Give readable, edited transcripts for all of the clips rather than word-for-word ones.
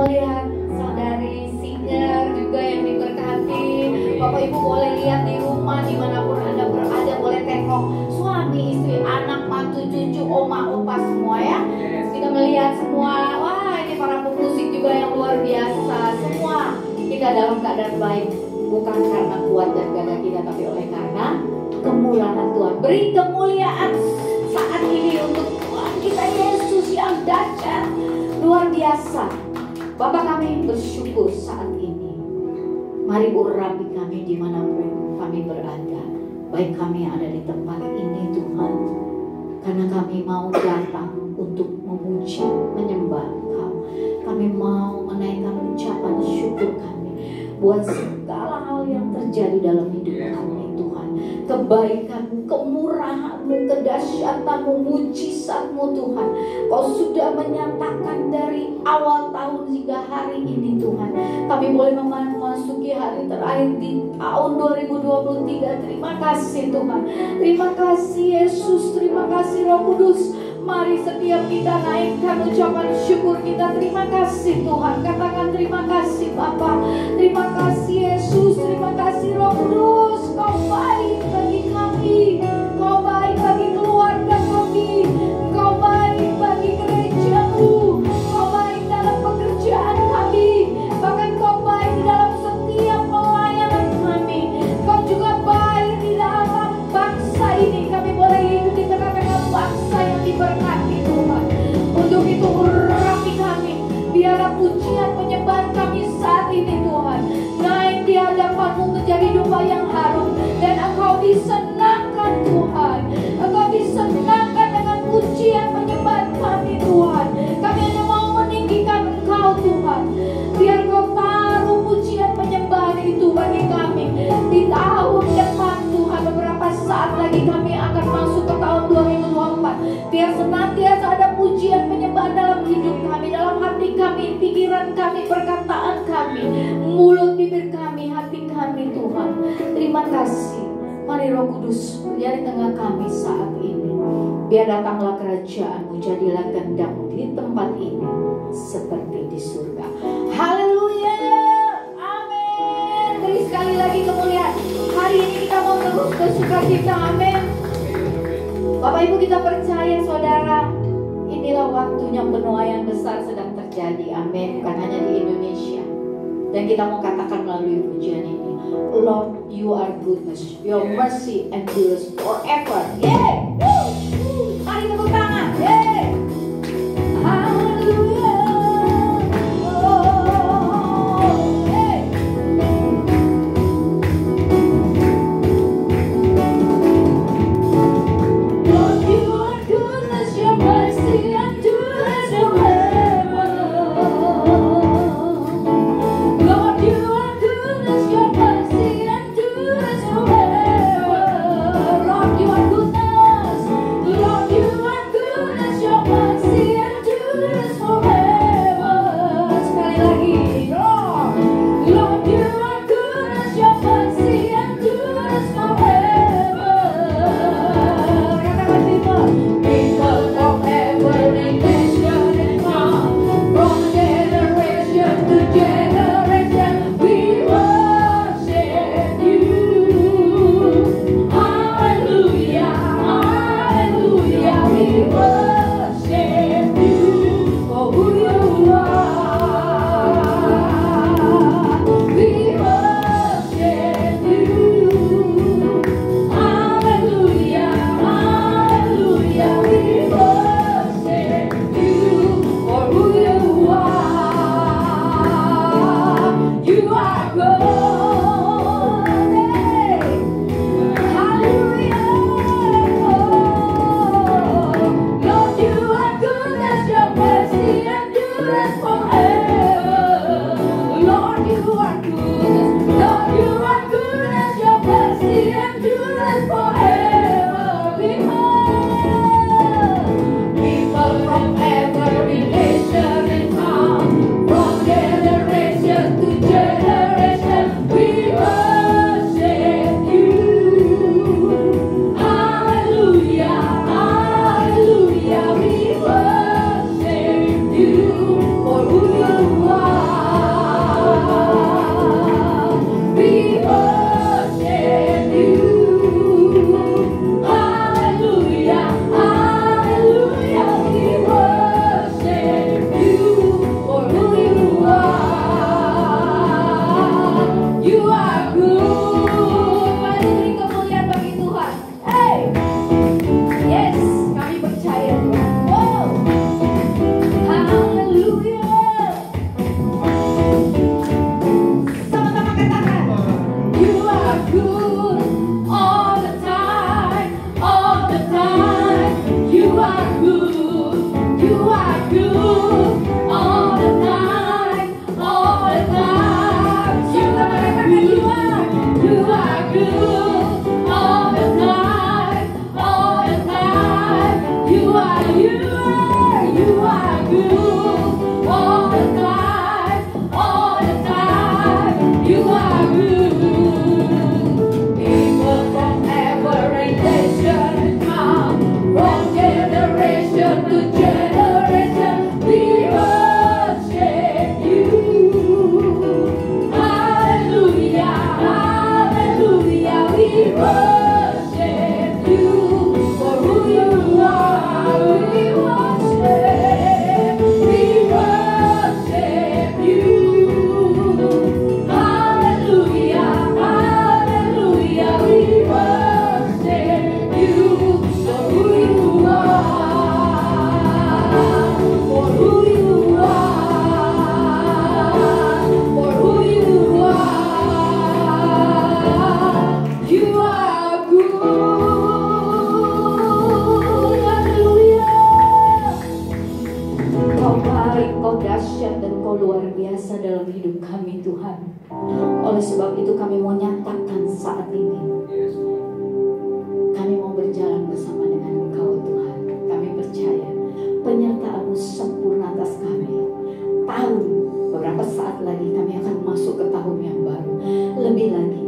melihat saudari singer juga yang diberkati. Bapak Ibu boleh lihat di rumah dimanapun Anda berada, boleh tengok suami, istri, anak, mantu, cucu, oma, opa semua ya. Kita melihat semua, wah ini para pemusik juga yang luar biasa. Semua kita dalam keadaan baik, bukan karena kuat dan gagah kita, tapi oleh karena kemurahan Tuhan. Beri kemuliaan saat ini untuk Tuhan kita Yesus yang dahsyat, luar biasa. Bapak kami bersyukur saat ini. Mari urapi kami dimanapun kami berada, baik kami yang ada di tempat ini Tuhan, karena kami mau datang untuk memuji, menyembah Engkau. Kami mau menaikkan ucapan syukur kami buat segala hal yang terjadi dalam hidup kami Tuhan. Kebaikan-Mu, kemurahan-Mu, kedahsyatan-Mu, mujizat-Mu Tuhan. Kau sudah menyatakan dari awal tahun hingga hari ini Tuhan. Kami boleh memasuki hari terakhir di tahun 2023. Terima kasih Tuhan. Terima kasih Yesus, terima kasih Roh Kudus. Mari setiap kita naikkan ucapan syukur kita. Terima kasih Tuhan. Katakan terima kasih Bapa. Terima kasih Yesus. Terima kasih Roh Kudus. Kau baik bagi kami. Kau baik bagi keluarga kami. Kau baik bagi gereja-Mu. Kau baik dalam pekerjaan kami. Bahkan Kau baik di dalam setiap pelayanan kami. Kau juga baik di dalam bangsa ini. Kami boleh hidup di tengah-tengah bangsa yang diberkati Tuhan. Untuk itu urapi kami. Biarlah pujian penyembahan kami saat ini Tuhan naik di hadapan-Mu menjadi domba yang harum. Dan Engkau disenangkan Tuhan. Engkau disenangkan dengan pujian penyembahan kami Tuhan. Kami hanya mau meninggikan Engkau Tuhan. Biar Engkau taruh pujian penyembahan itu bagi kami di tahun depan Tuhan. Beberapa saat lagi kami akan masuk ke tahun 2024. Biar senantiasa ada pujian penyembahan dalam hidup kami, dalam hati kami, pikiran kami, perkataan kami, mulut bibir kami, hati kami Tuhan. Terima kasih. Mari Roh Kudus menjadi tengah kami saat ini. Biar datanglah kerajaan-Mu, jadilah kehendak-Mu di tempat ini seperti di surga. Haleluya. Amin. Beri sekali lagi kemuliaan. Hari ini kita mau terus bersukacita. Amin. Bapak Ibu kita percaya saudara, inilah waktunya penuaian besar sedang terjadi. Amin. Bukan hanya di Indonesia. Dan kita mau katakan melalui pujian ini, Lord, You are goodness, Your mercy endures forever. Yeay! Mari tepuk tangan. Yeay! Haleluya. Lord, You are goodness, Your mercy endures forever. Lord, You are goodness, Your mercy endures forever. Lord, You are goodness. luar biasa dalam hidup kami Tuhan. Oleh sebab itu kami mau nyatakan saat ini, kami mau berjalan bersama dengan Engkau Tuhan. Kami percaya penyertaan-Mu sempurna atas kami. Tahun beberapa saat lagi kami akan masuk ke tahun yang baru. Lebih lagi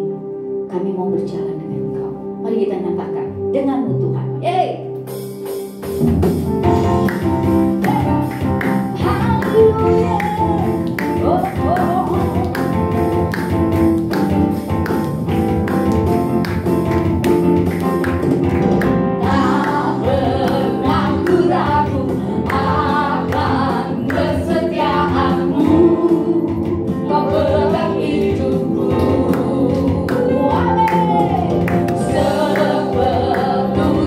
kami mau berjalan dengan Engkau. Mari kita nyatakan dengan-Mu Tuhan. Yeay! Haleluya. Oh, oh. Hidupku, amin. Sepenuh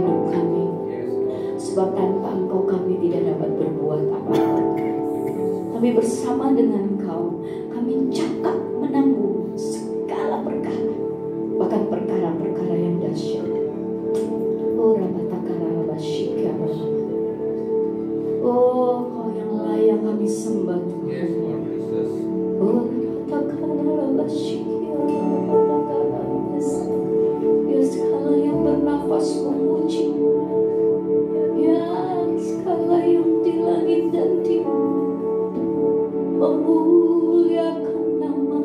hidup kami. Sebab tanpa Engkau kami tidak dapat berbuat apa-apa. Tapi bersama dengan Engkau kami cakap menanggung segala perkara, bahkan perkara-perkara yang dahsyat. Oh Rabatakara Rabashika. Oh Kau yang layak kami sembah Tuhan. Oh Rabatakara Rabashika. Ya segala yang bernafas memuji, ya segala yang di langit dan di bumi memuliakan nama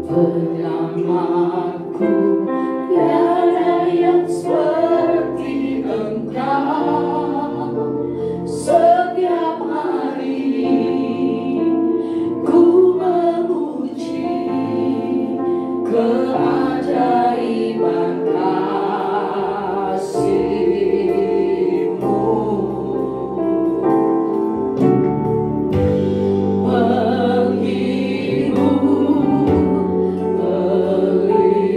penyelamatku, tiada yang seperti Engkau. Setiap hari ku memuji keajaiban kasih-Mu. Menghibur, pelipur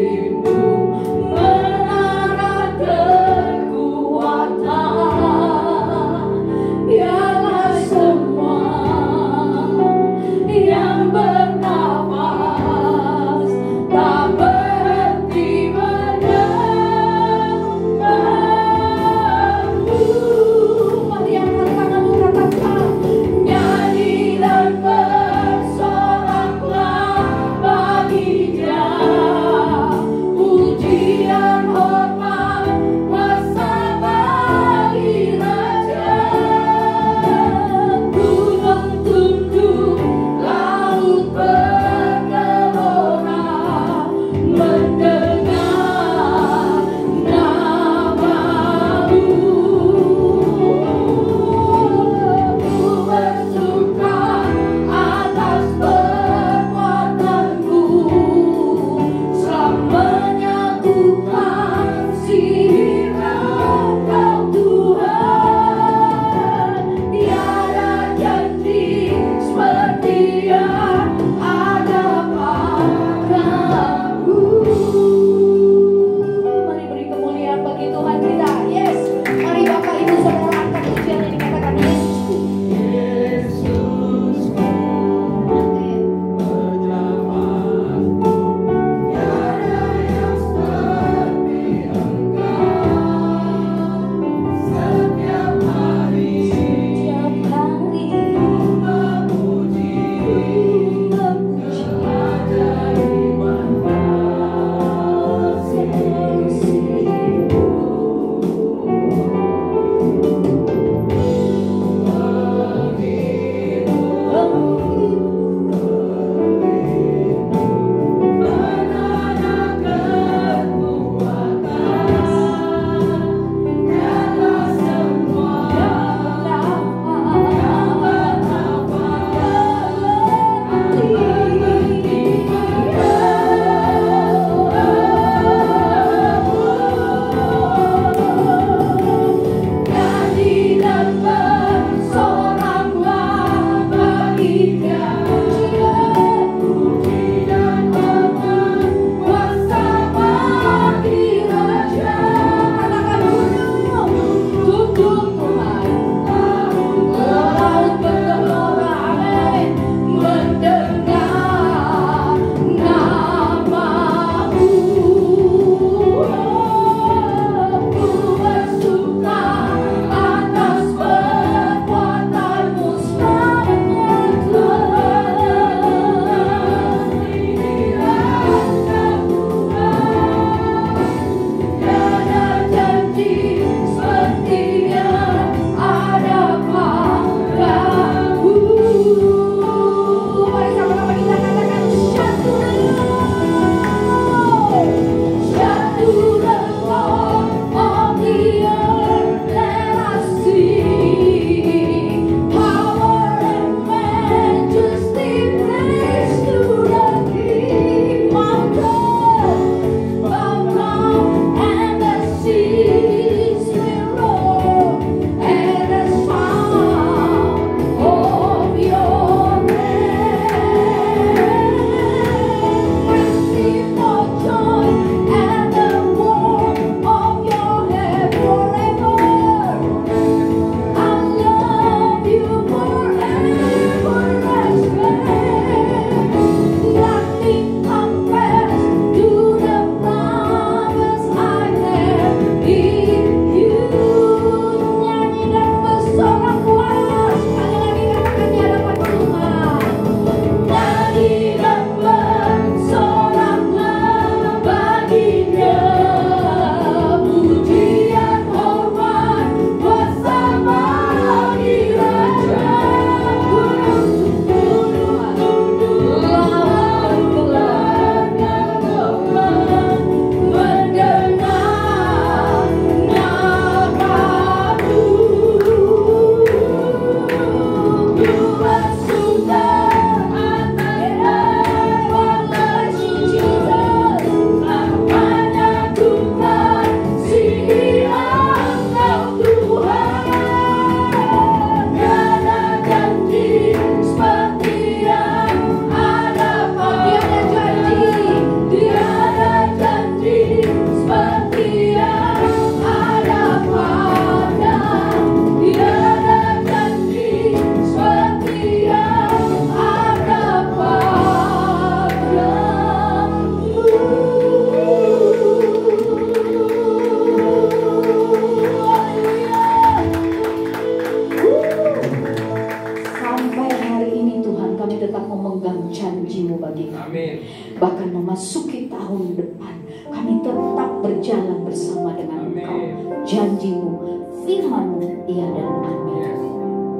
bahkan memasuki tahun depan, kami tetap berjalan bersama dengan Engkau. Janjimu, firman-Mu, iya dan amin.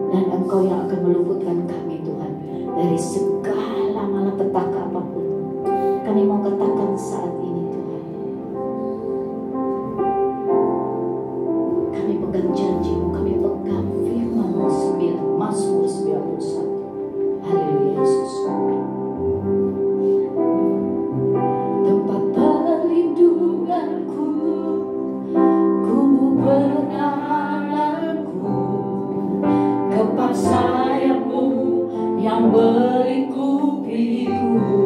Dan Engkau yang akan meluputkan kami Tuhan dari segala malapetaka apapun. Kami mau katakan saat ini Tuhan, kami pegang janji-Mu, kami pegang firman-Mu. Mazmur 91. Haleluya Yesus. Tempat perlindunganku, kubu penahananku, kepak sayap-Mu yang melingkupiku.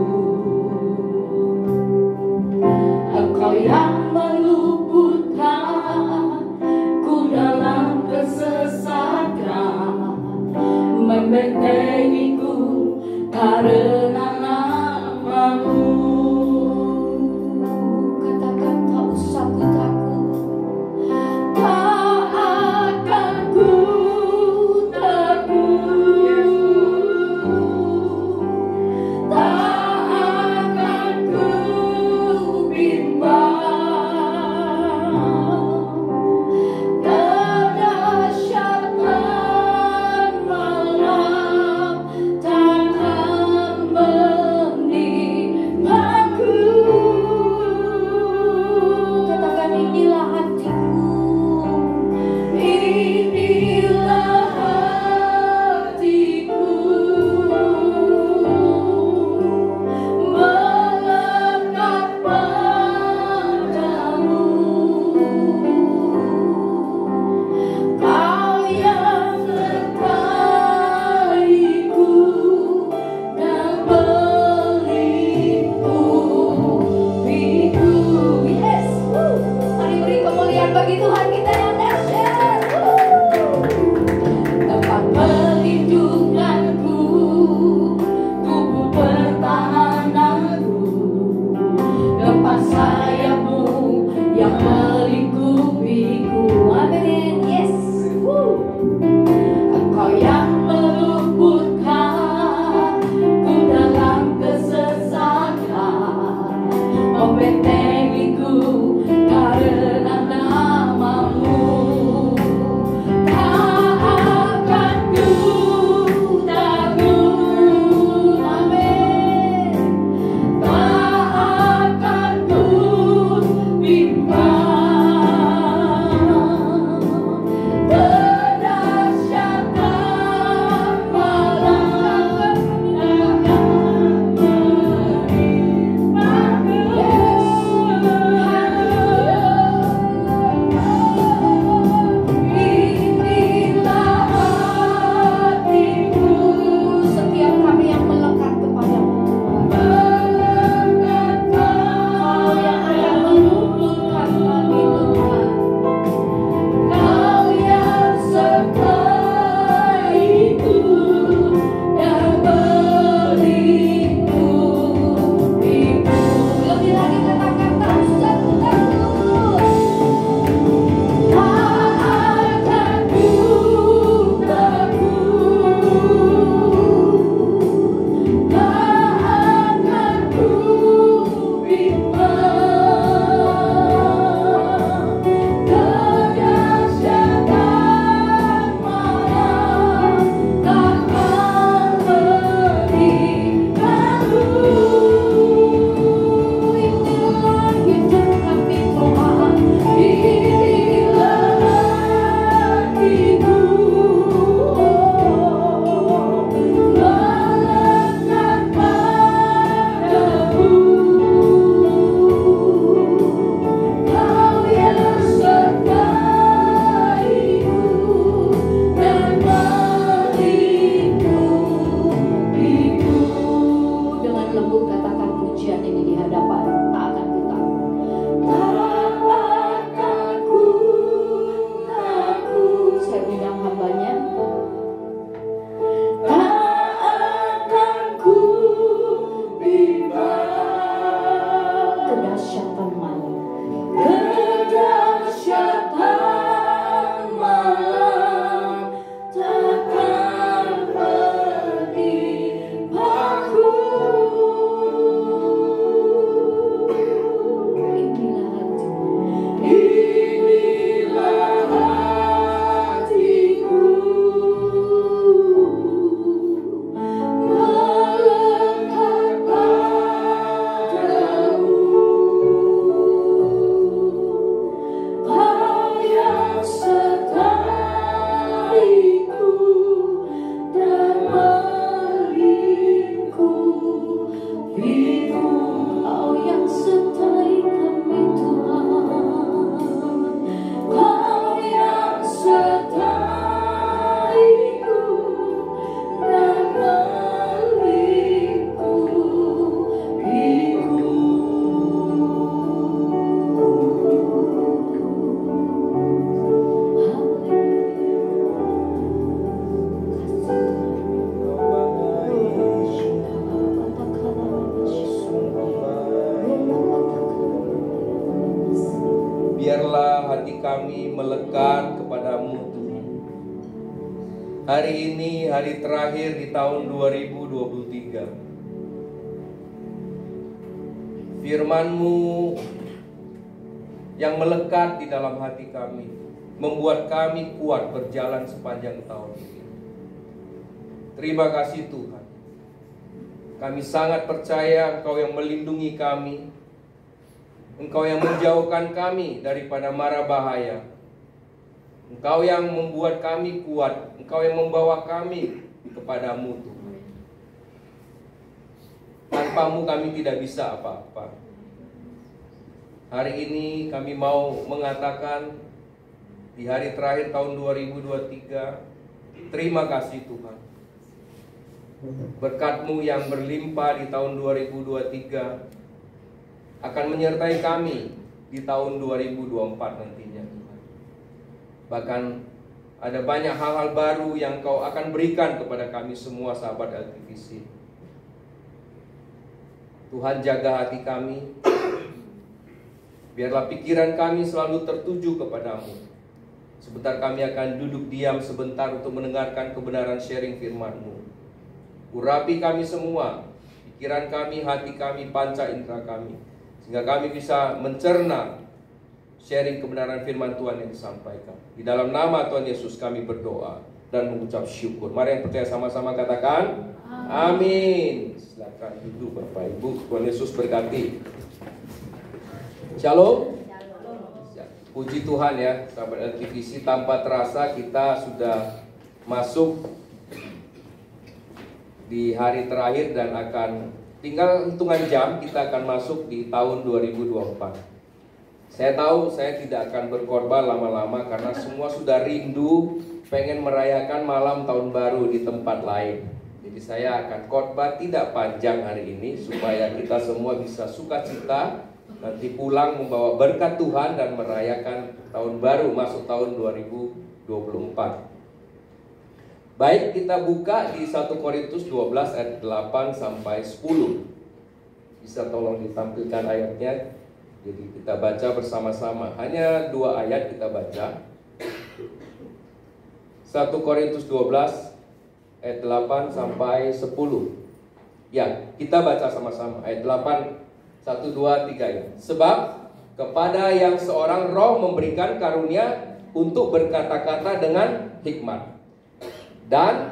Engkau yang meluputkan ku dalam kesesatan, membentengiku karena nama-Mu. Katakan tak usah ku takut, tak akan ku takut, tak akan ku bimbang. Kedahsyatan malam takkan Hari ini hari terakhir di tahun 2023. Firman-Mu yang melekat di dalam hati kami membuat kami kuat berjalan sepanjang tahun ini. Terima kasih Tuhan. Kami sangat percaya Engkau yang melindungi kami, Engkau yang menjauhkan kami daripada mara bahaya, Engkau yang membuat kami kuat, Engkau yang membawa kami kepadamu Tuhan. Tanpa-Mu kami tidak bisa apa-apa. Hari ini kami mau mengatakan di hari terakhir tahun 2023, terima kasih Tuhan. Berkat-Mu yang berlimpah di tahun 2023 akan menyertai kami di tahun 2024 nantinya. Bahkan ada banyak hal-hal baru yang Kau akan berikan kepada kami semua sahabat LTVC. Tuhan, jaga hati kami. Biarlah pikiran kami selalu tertuju kepadamu. Sebentar kami akan duduk diam sebentar untuk mendengarkan kebenaran sharing firman-Mu. Urapi kami semua, pikiran kami, hati kami, panca indera kami, sehingga kami bisa mencerna sharing kebenaran firman Tuhan yang disampaikan. Di dalam nama Tuhan Yesus kami berdoa dan mengucap syukur. Mari yang percaya sama-sama katakan amin. Silakan duduk Bapak Ibu. Tuhan Yesus berkati. Shalom. Puji Tuhan ya, sahabat LTVC, tanpa terasa kita sudah masuk di hari terakhir dan akan tinggal hitungan jam kita akan masuk di tahun 2024. Saya tahu saya tidak akan berkorban lama-lama karena semua sudah rindu pengen merayakan malam tahun baru di tempat lain. Jadi saya akan khotbah tidak panjang hari ini supaya kita semua bisa sukacita nanti pulang membawa berkat Tuhan dan merayakan tahun baru masuk tahun 2024. Baik, kita buka di 1 Korintus 12 ayat 8 sampai 10. Bisa tolong ditampilkan ayatnya. Jadi kita baca bersama-sama. Hanya 2 ayat kita baca. 1 Korintus 12 ayat 8 sampai 10. Ya, kita baca sama-sama. Ayat 8, 1, 2, 3 ya. Sebab kepada yang seorang roh memberikan karunia untuk berkata-kata dengan hikmat, dan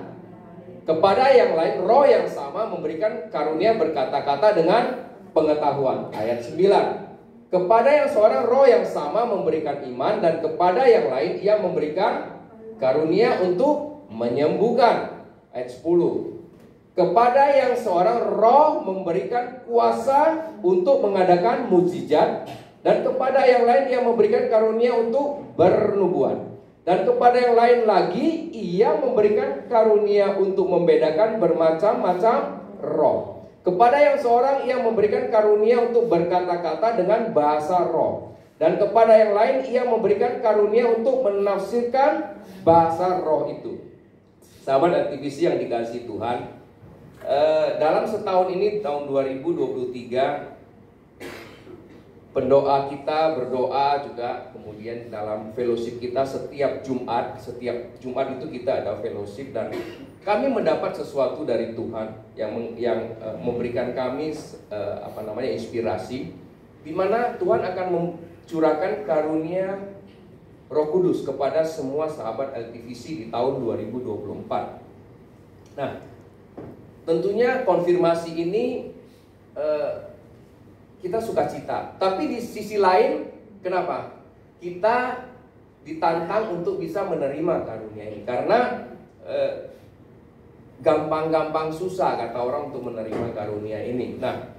kepada yang lain roh yang sama memberikan karunia berkata-kata dengan pengetahuan. Ayat 9. Kepada yang seorang roh yang sama memberikan iman, dan kepada yang lain ia memberikan karunia untuk menyembuhkan. Ayat 10. Kepada yang seorang roh memberikan kuasa untuk mengadakan mukjizat, dan kepada yang lain ia memberikan karunia untuk bernubuat. Dan kepada yang lain lagi ia memberikan karunia untuk membedakan bermacam-macam roh. Kepada yang seorang ia memberikan karunia untuk berkata-kata dengan bahasa roh. Dan kepada yang lain ia memberikan karunia untuk menafsirkan bahasa roh itu. Sahabat aktivis yang dikasihi Tuhan, dalam setahun ini, tahun 2023, pendoa kita berdoa juga, kemudian dalam fellowship kita setiap Jumat itu kita ada fellowship, dan kami mendapat sesuatu dari Tuhan yang memberikan kami inspirasi, di mana Tuhan akan mencurahkan karunia Roh Kudus kepada semua sahabat LTVC di tahun 2024. Nah, tentunya konfirmasi ini kita sukacita. Tapi di sisi lain, kenapa? Kita ditantang untuk bisa menerima karunia ini. Karena gampang-gampang susah kata orang untuk menerima karunia ini. Nah,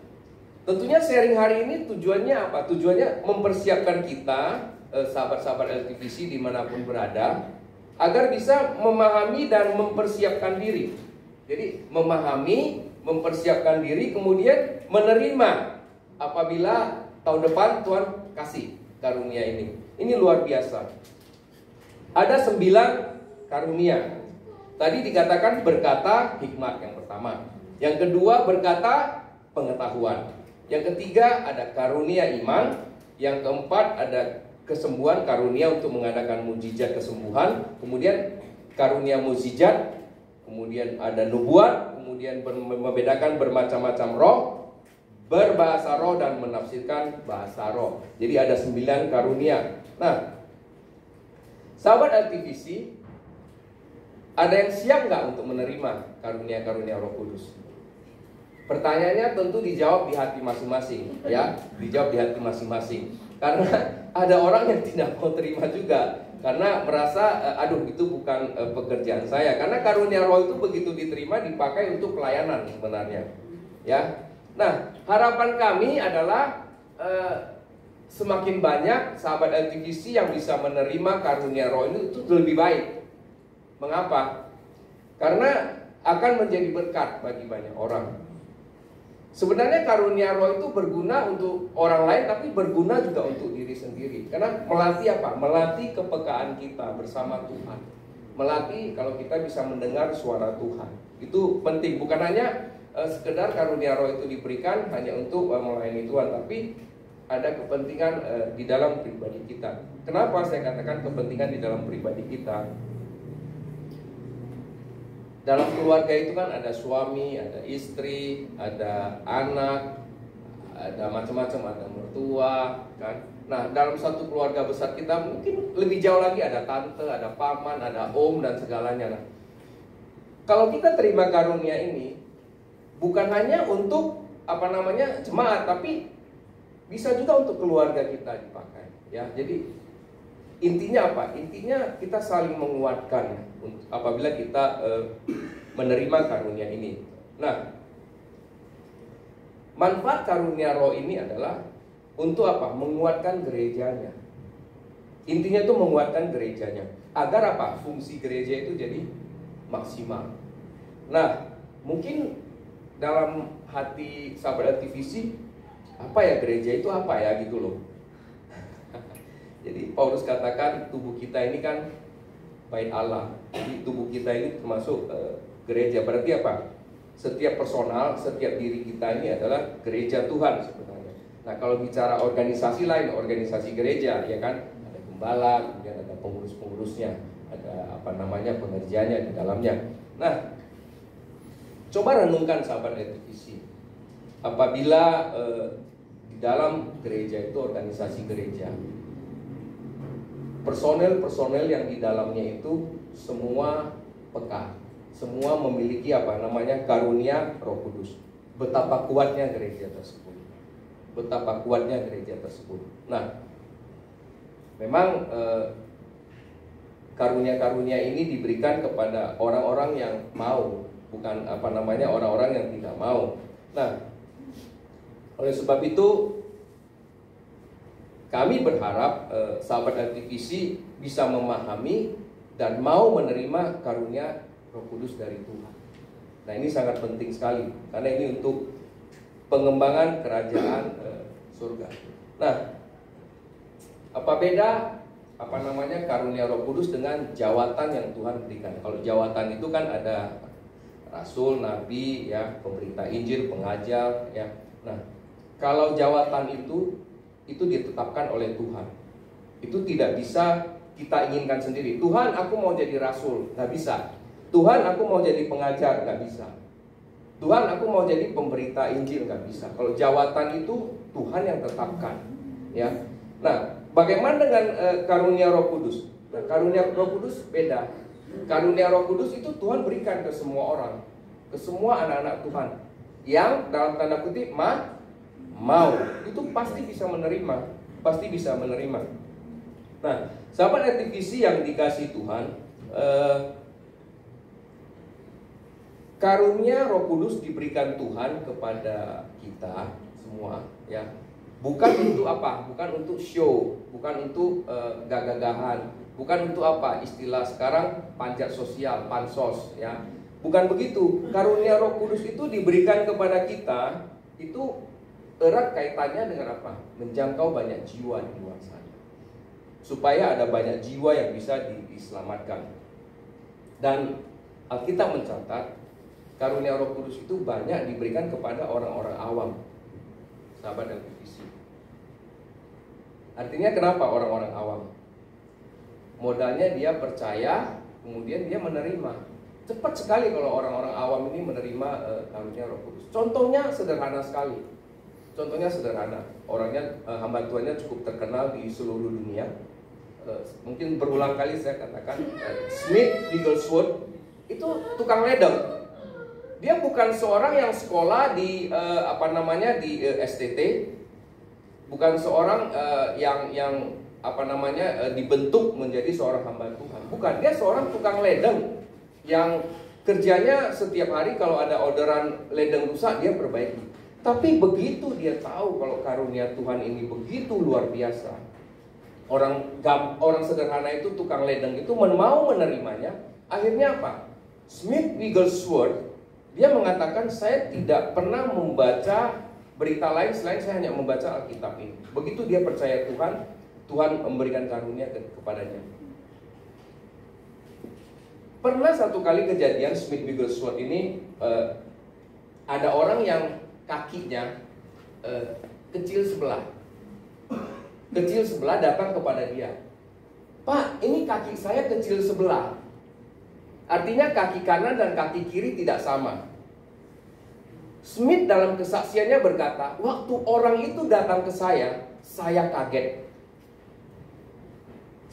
tentunya sharing hari ini tujuannya apa? Tujuannya mempersiapkan kita, sahabat-sahabat LTVC dimanapun berada, agar bisa memahami dan mempersiapkan diri. Jadi memahami, mempersiapkan diri, kemudian menerima apabila tahun depan Tuhan kasih karunia ini. Ini luar biasa. Ada 9 karunia. Tadi dikatakan berkata hikmat yang pertama. Yang kedua berkata pengetahuan. Yang ketiga ada karunia iman. Yang keempat ada kesembuhan, karunia untuk mengadakan mukjizat kesembuhan. Kemudian karunia mukjizat, kemudian ada nubuat, kemudian membedakan bermacam-macam roh, berbahasa roh, dan menafsirkan bahasa roh. Jadi ada 9 karunia. Nah, sahabat LTVC, ada yang siap nggak untuk menerima karunia-karunia Roh Kudus? Pertanyaannya tentu dijawab di hati masing-masing, ya, dijawab di hati masing-masing. Karena ada orang yang tidak mau terima juga, karena merasa, aduh itu bukan pekerjaan saya. Karena karunia Roh itu begitu diterima dipakai untuk pelayanan sebenarnya, ya. Nah, harapan kami adalah semakin banyak sahabat LTVC yang bisa menerima karunia Roh ini itu lebih baik. Mengapa? Karena akan menjadi berkat bagi banyak orang. Sebenarnya karunia Roh itu berguna untuk orang lain, tapi berguna juga untuk diri sendiri. Karena melatih apa? Melatih kepekaan kita bersama Tuhan. Melatih kalau kita bisa mendengar suara Tuhan. Itu penting, bukan hanya sekedar karunia Roh itu diberikan hanya untuk melayani Tuhan, tapi ada kepentingan di dalam pribadi kita. Kenapa saya katakan kepentingan di dalam pribadi kita? Dalam keluarga itu kan ada suami, ada istri, ada anak, ada macam-macam, ada mertua, kan? Nah, dalam satu keluarga besar kita mungkin lebih jauh lagi ada tante, ada paman, ada om, dan segalanya. Nah, kalau kita terima karunia ini, bukan hanya untuk jemaat, tapi bisa juga untuk keluarga kita dipakai, ya. Jadi intinya apa? Intinya kita saling menguatkan apabila kita menerima karunia ini. Nah, manfaat karunia Roh ini adalah untuk apa? Menguatkan gerejanya. Intinya itu menguatkan gerejanya. Agar apa? Fungsi gereja itu jadi maksimal. Nah, mungkin dalam hati sahabat LTVC, apa ya gereja itu apa ya gitu loh. Jadi Paulus katakan tubuh kita ini kan bait Allah. Jadi tubuh kita ini termasuk gereja. Berarti apa? Setiap personal, setiap diri kita ini adalah gereja Tuhan sebenarnya. Nah, kalau bicara organisasi lain, organisasi gereja, ya kan, ada gembala, kemudian ada pengurus-pengurusnya, ada pengerjanya di dalamnya. Nah, coba renungkan sahabat LTVC. Apabila di dalam gereja itu organisasi gereja, personel-personel yang di dalamnya itu semua peka, semua memiliki karunia Roh Kudus. Betapa kuatnya gereja tersebut. Betapa kuatnya gereja tersebut. Nah, memang karunia-karunia ini diberikan kepada orang-orang yang mau, bukan orang-orang yang tidak mau. Nah, oleh sebab itu kami berharap sahabat LTVC bisa memahami dan mau menerima karunia Roh Kudus dari Tuhan. Nah, ini sangat penting sekali karena ini untuk pengembangan kerajaan surga. Nah, apa beda karunia Roh Kudus dengan jawatan yang Tuhan berikan? Kalau jawatan itu kan ada rasul, nabi, ya, pemberita Injil, pengajar, ya. Nah, kalau jawatan itu ditetapkan oleh Tuhan. Itu tidak bisa kita inginkan sendiri. Tuhan, aku mau jadi rasul, nggak bisa. Tuhan, aku mau jadi pengajar, nggak bisa. Tuhan, aku mau jadi pemberita Injil, nggak bisa. Kalau jawatan itu Tuhan yang tetapkan, ya. Nah, bagaimana dengan karunia Roh Kudus? Nah, karunia Roh Kudus beda. Karunia Roh Kudus itu Tuhan berikan ke semua orang, ke semua anak-anak Tuhan yang dalam tanda kutip mau, itu pasti bisa menerima, pasti bisa menerima. Nah, sahabat LTVC yang dikasih Tuhan, karunia Roh Kudus diberikan Tuhan kepada kita semua, ya. Bukan untuk apa? Bukan untuk show, bukan untuk gagah-gagahan, bukan untuk apa? Istilah sekarang panjat sosial, pansos, ya. Bukan begitu. Karunia Roh Kudus itu diberikan kepada kita itu erat kaitannya dengan apa? Menjangkau banyak jiwa di luar sana, supaya ada banyak jiwa yang bisa diselamatkan. Dan Alkitab mencatat karunia Roh Kudus itu banyak diberikan kepada orang-orang awam, sahabat LTVC. Artinya kenapa orang-orang awam? Modalnya dia percaya kemudian dia menerima. Cepat sekali kalau orang-orang awam ini menerima karunia Roh Kudus. Contohnya sederhana sekali. Contohnya sederhana. Orangnya hamba Tuhannya cukup terkenal di seluruh dunia. Mungkin berulang kali saya katakan, Smith Wigglesworth itu tukang ledeng. Dia bukan seorang yang sekolah di STT, bukan seorang yang dibentuk menjadi seorang hamba Tuhan. Bukan, dia seorang tukang ledeng yang kerjanya setiap hari kalau ada orderan ledeng rusak dia perbaiki. Tapi begitu dia tahu kalau karunia Tuhan ini begitu luar biasa, orang sederhana itu, tukang ledeng itu mau menerimanya. Akhirnya apa? Smith Wigglesworth dia mengatakan, saya tidak pernah membaca berita lain selain saya hanya membaca Alkitab ini. Begitu dia percaya Tuhan, Tuhan memberikan karunia kepadanya. Pernah satu kali kejadian Smith Wigglesworth ini, ada orang yang kakinya kecil sebelah. Kecil sebelah datang kepada dia. Pak, ini kaki saya kecil sebelah. Artinya kaki kanan dan kaki kiri tidak sama. Smith dalam kesaksiannya berkata, waktu orang itu datang ke saya kaget.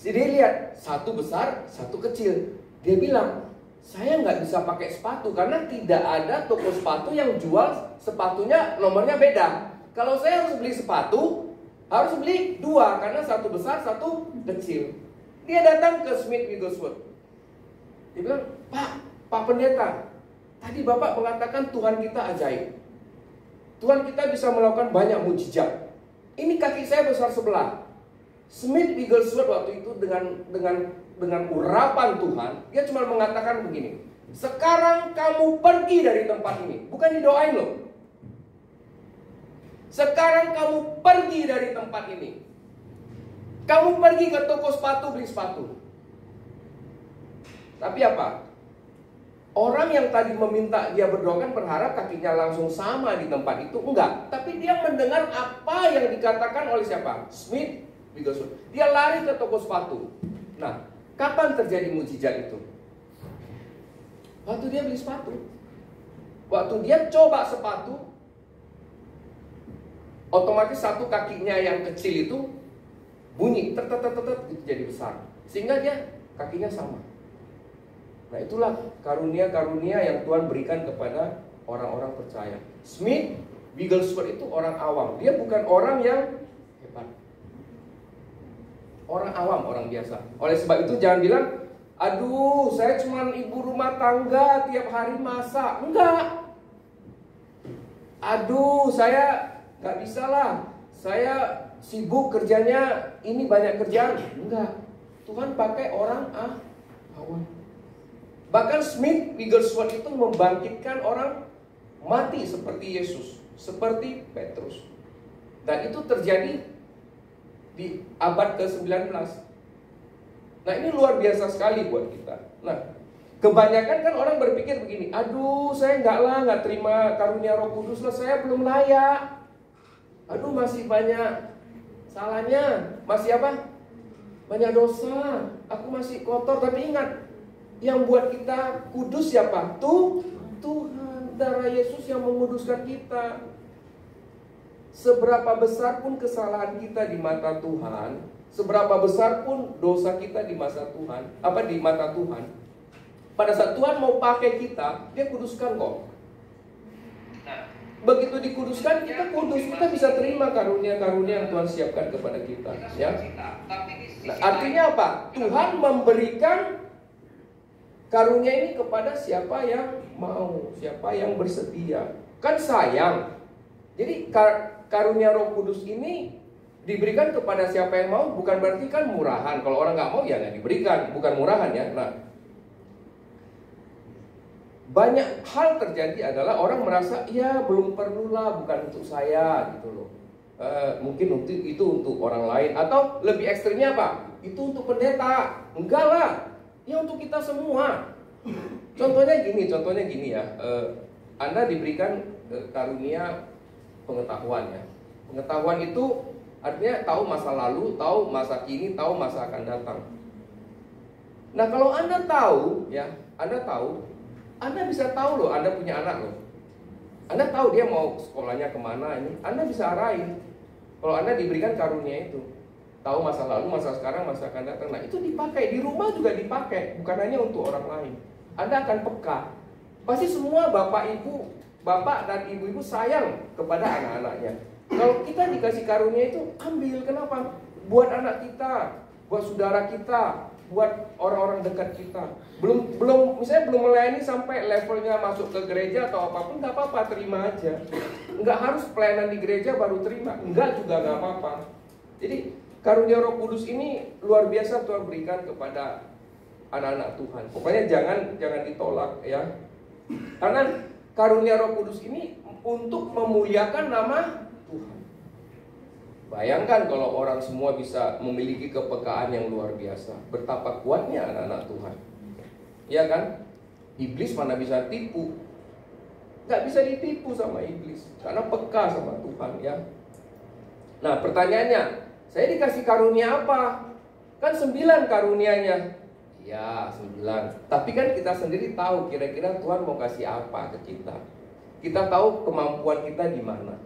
Jadi dia lihat, satu besar, satu kecil. Dia bilang, saya nggak bisa pakai sepatu karena tidak ada toko sepatu yang jual sepatunya nomornya beda. Kalau saya harus beli sepatu, harus beli dua karena satu besar, satu kecil. Dia datang ke Smith Wigglesworth. Dia bilang, Pak Pendeta, tadi Bapak mengatakan Tuhan kita ajaib. Tuhan kita bisa melakukan banyak mujizat. Ini kaki saya besar sebelah. Smith Wigglesworth waktu itu dengan urapan Tuhan, dia cuma mengatakan begini, sekarang kamu pergi dari tempat ini. Bukan didoain loh. Sekarang kamu pergi dari tempat ini. Kamu pergi ke toko sepatu, beli sepatu. Tapi apa? Orang yang tadi meminta dia berdoa kan berharap kakinya langsung sama di tempat itu. Enggak. Tapi dia mendengar apa yang dikatakan oleh siapa? Smith Wigglesworth. Dia lari ke toko sepatu. Nah, kapan terjadi mujizat itu? Waktu dia beli sepatu. Waktu dia coba sepatu, otomatis satu kakinya yang kecil itu bunyi, itu jadi besar. Sehingga dia kakinya sama. Nah, itulah karunia-karunia yang Tuhan berikan kepada orang-orang percaya. Smith Wigglesworth itu orang awam. Dia bukan orang yang hebat. Orang awam, orang biasa. Oleh sebab itu jangan bilang, aduh saya cuma ibu rumah tangga tiap hari masak. Enggak. Aduh saya gak bisa lah, saya sibuk kerjanya, ini banyak kerjaan. Enggak. Tuhan pakai orang awam. Bahkan Smith Wigglesworth itu membangkitkan orang mati seperti Yesus, seperti Petrus. Dan itu terjadi di abad ke-19. Nah, ini luar biasa sekali buat kita. Nah, kebanyakan kan orang berpikir begini, aduh saya nggak terima karunia Roh Kudus lah, saya belum layak. Aduh masih banyak salahnya, masih apa? Banyak dosa, aku masih kotor. Tapi ingat, yang buat kita kudus siapa? Tuhan, darah Yesus yang menguduskan kita. Seberapa besar pun kesalahan kita di mata Tuhan, seberapa besar pun dosa kita di mata Tuhan, di mata Tuhan, pada saat Tuhan mau pakai kita, Dia kuduskan kok. Nah, begitu dikuduskan, kita kudus, kita bisa terima karunia-karunia yang Tuhan siapkan kepada kita, ya. Nah, artinya apa? Tuhan memberikan karunia ini kepada siapa yang mau, siapa yang bersedia. Kan sayang. Jadi karunia Roh Kudus ini diberikan kepada siapa yang mau, bukan berarti kan murahan. Kalau orang nggak mau ya nggak diberikan, bukan murahan ya. Nah, banyak hal terjadi adalah orang merasa ya belum perlulah, bukan untuk saya gitu loh. Mungkin itu untuk orang lain, atau lebih ekstrimnya apa? Itu untuk pendeta. Enggak lah. Ya untuk kita semua. Contohnya gini ya. Anda diberikan karunia pengetahuan ya. Pengetahuan itu artinya tahu masa lalu, tahu masa kini, tahu masa akan datang. Nah, kalau Anda tahu, ya, Anda bisa tahu loh, Anda punya anak loh. Anda tahu dia mau sekolahnya kemana ini, Anda bisa arahin. Kalau Anda diberikan karunia itu, tahu masa lalu, masa sekarang, masa akan datang. Nah, itu dipakai, di rumah juga dipakai, bukan hanya untuk orang lain. Anda akan peka. Pasti semua bapak dan ibu-ibu sayang kepada anak-anaknya. Kalau kita dikasih karunia itu, ambil. Kenapa? Buat anak kita, buat saudara kita, buat orang-orang dekat kita. Misalnya belum melayani sampai levelnya masuk ke gereja atau apapun, nggak apa-apa, terima aja. Nggak harus pelayanan di gereja baru terima, nggak juga nggak apa-apa. Jadi karunia Roh Kudus ini luar biasa Tuhan berikan kepada anak-anak Tuhan. Pokoknya jangan ditolak ya. Karena karunia Roh Kudus ini untuk memuliakan nama Tuhan. Bayangkan kalau orang semua bisa memiliki kepekaan yang luar biasa. Betapa kuatnya anak-anak Tuhan. Ya kan? Iblis mana bisa tipu? Nggak bisa ditipu sama iblis. Karena peka sama Tuhan ya. Nah pertanyaannya, saya dikasih karunia apa? Kan 9 karunianya. Ya 9. Tapi kan kita sendiri tahu kira-kira Tuhan mau kasih apa ke kita. Kita tahu kemampuan kita di mana.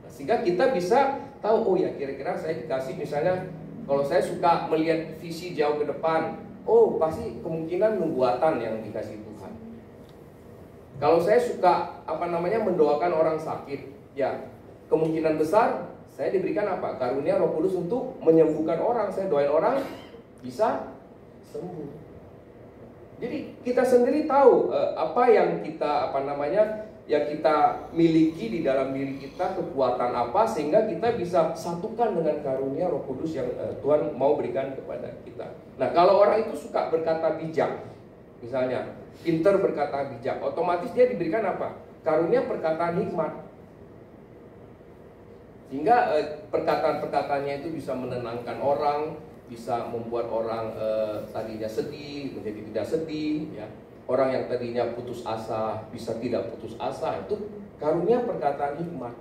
Sehingga kita bisa tahu, oh ya kira-kira saya dikasih misalnya, kalau saya suka melihat visi jauh ke depan, oh pasti kemungkinan nubuatan yang dikasih Tuhan. Kalau saya suka mendoakan orang sakit, ya kemungkinan besar saya diberikan apa? Karunia Roh Kudus untuk menyembuhkan orang. Saya doain orang bisa sembuh. Jadi kita sendiri tahu apa yang kita yang kita miliki di dalam diri kita, kekuatan apa, sehingga kita bisa satukan dengan karunia Roh Kudus yang Tuhan mau berikan kepada kita. Nah, kalau orang itu suka berkata bijak, misalnya pintar berkata bijak, otomatis dia diberikan apa? Karunia perkataan hikmat. Sehingga perkataan-perkataannya itu bisa menenangkan orang, bisa membuat orang tadinya sedih menjadi tidak sedih, ya. Orang yang tadinya putus asa bisa tidak putus asa, itu karunia perkataan hikmat.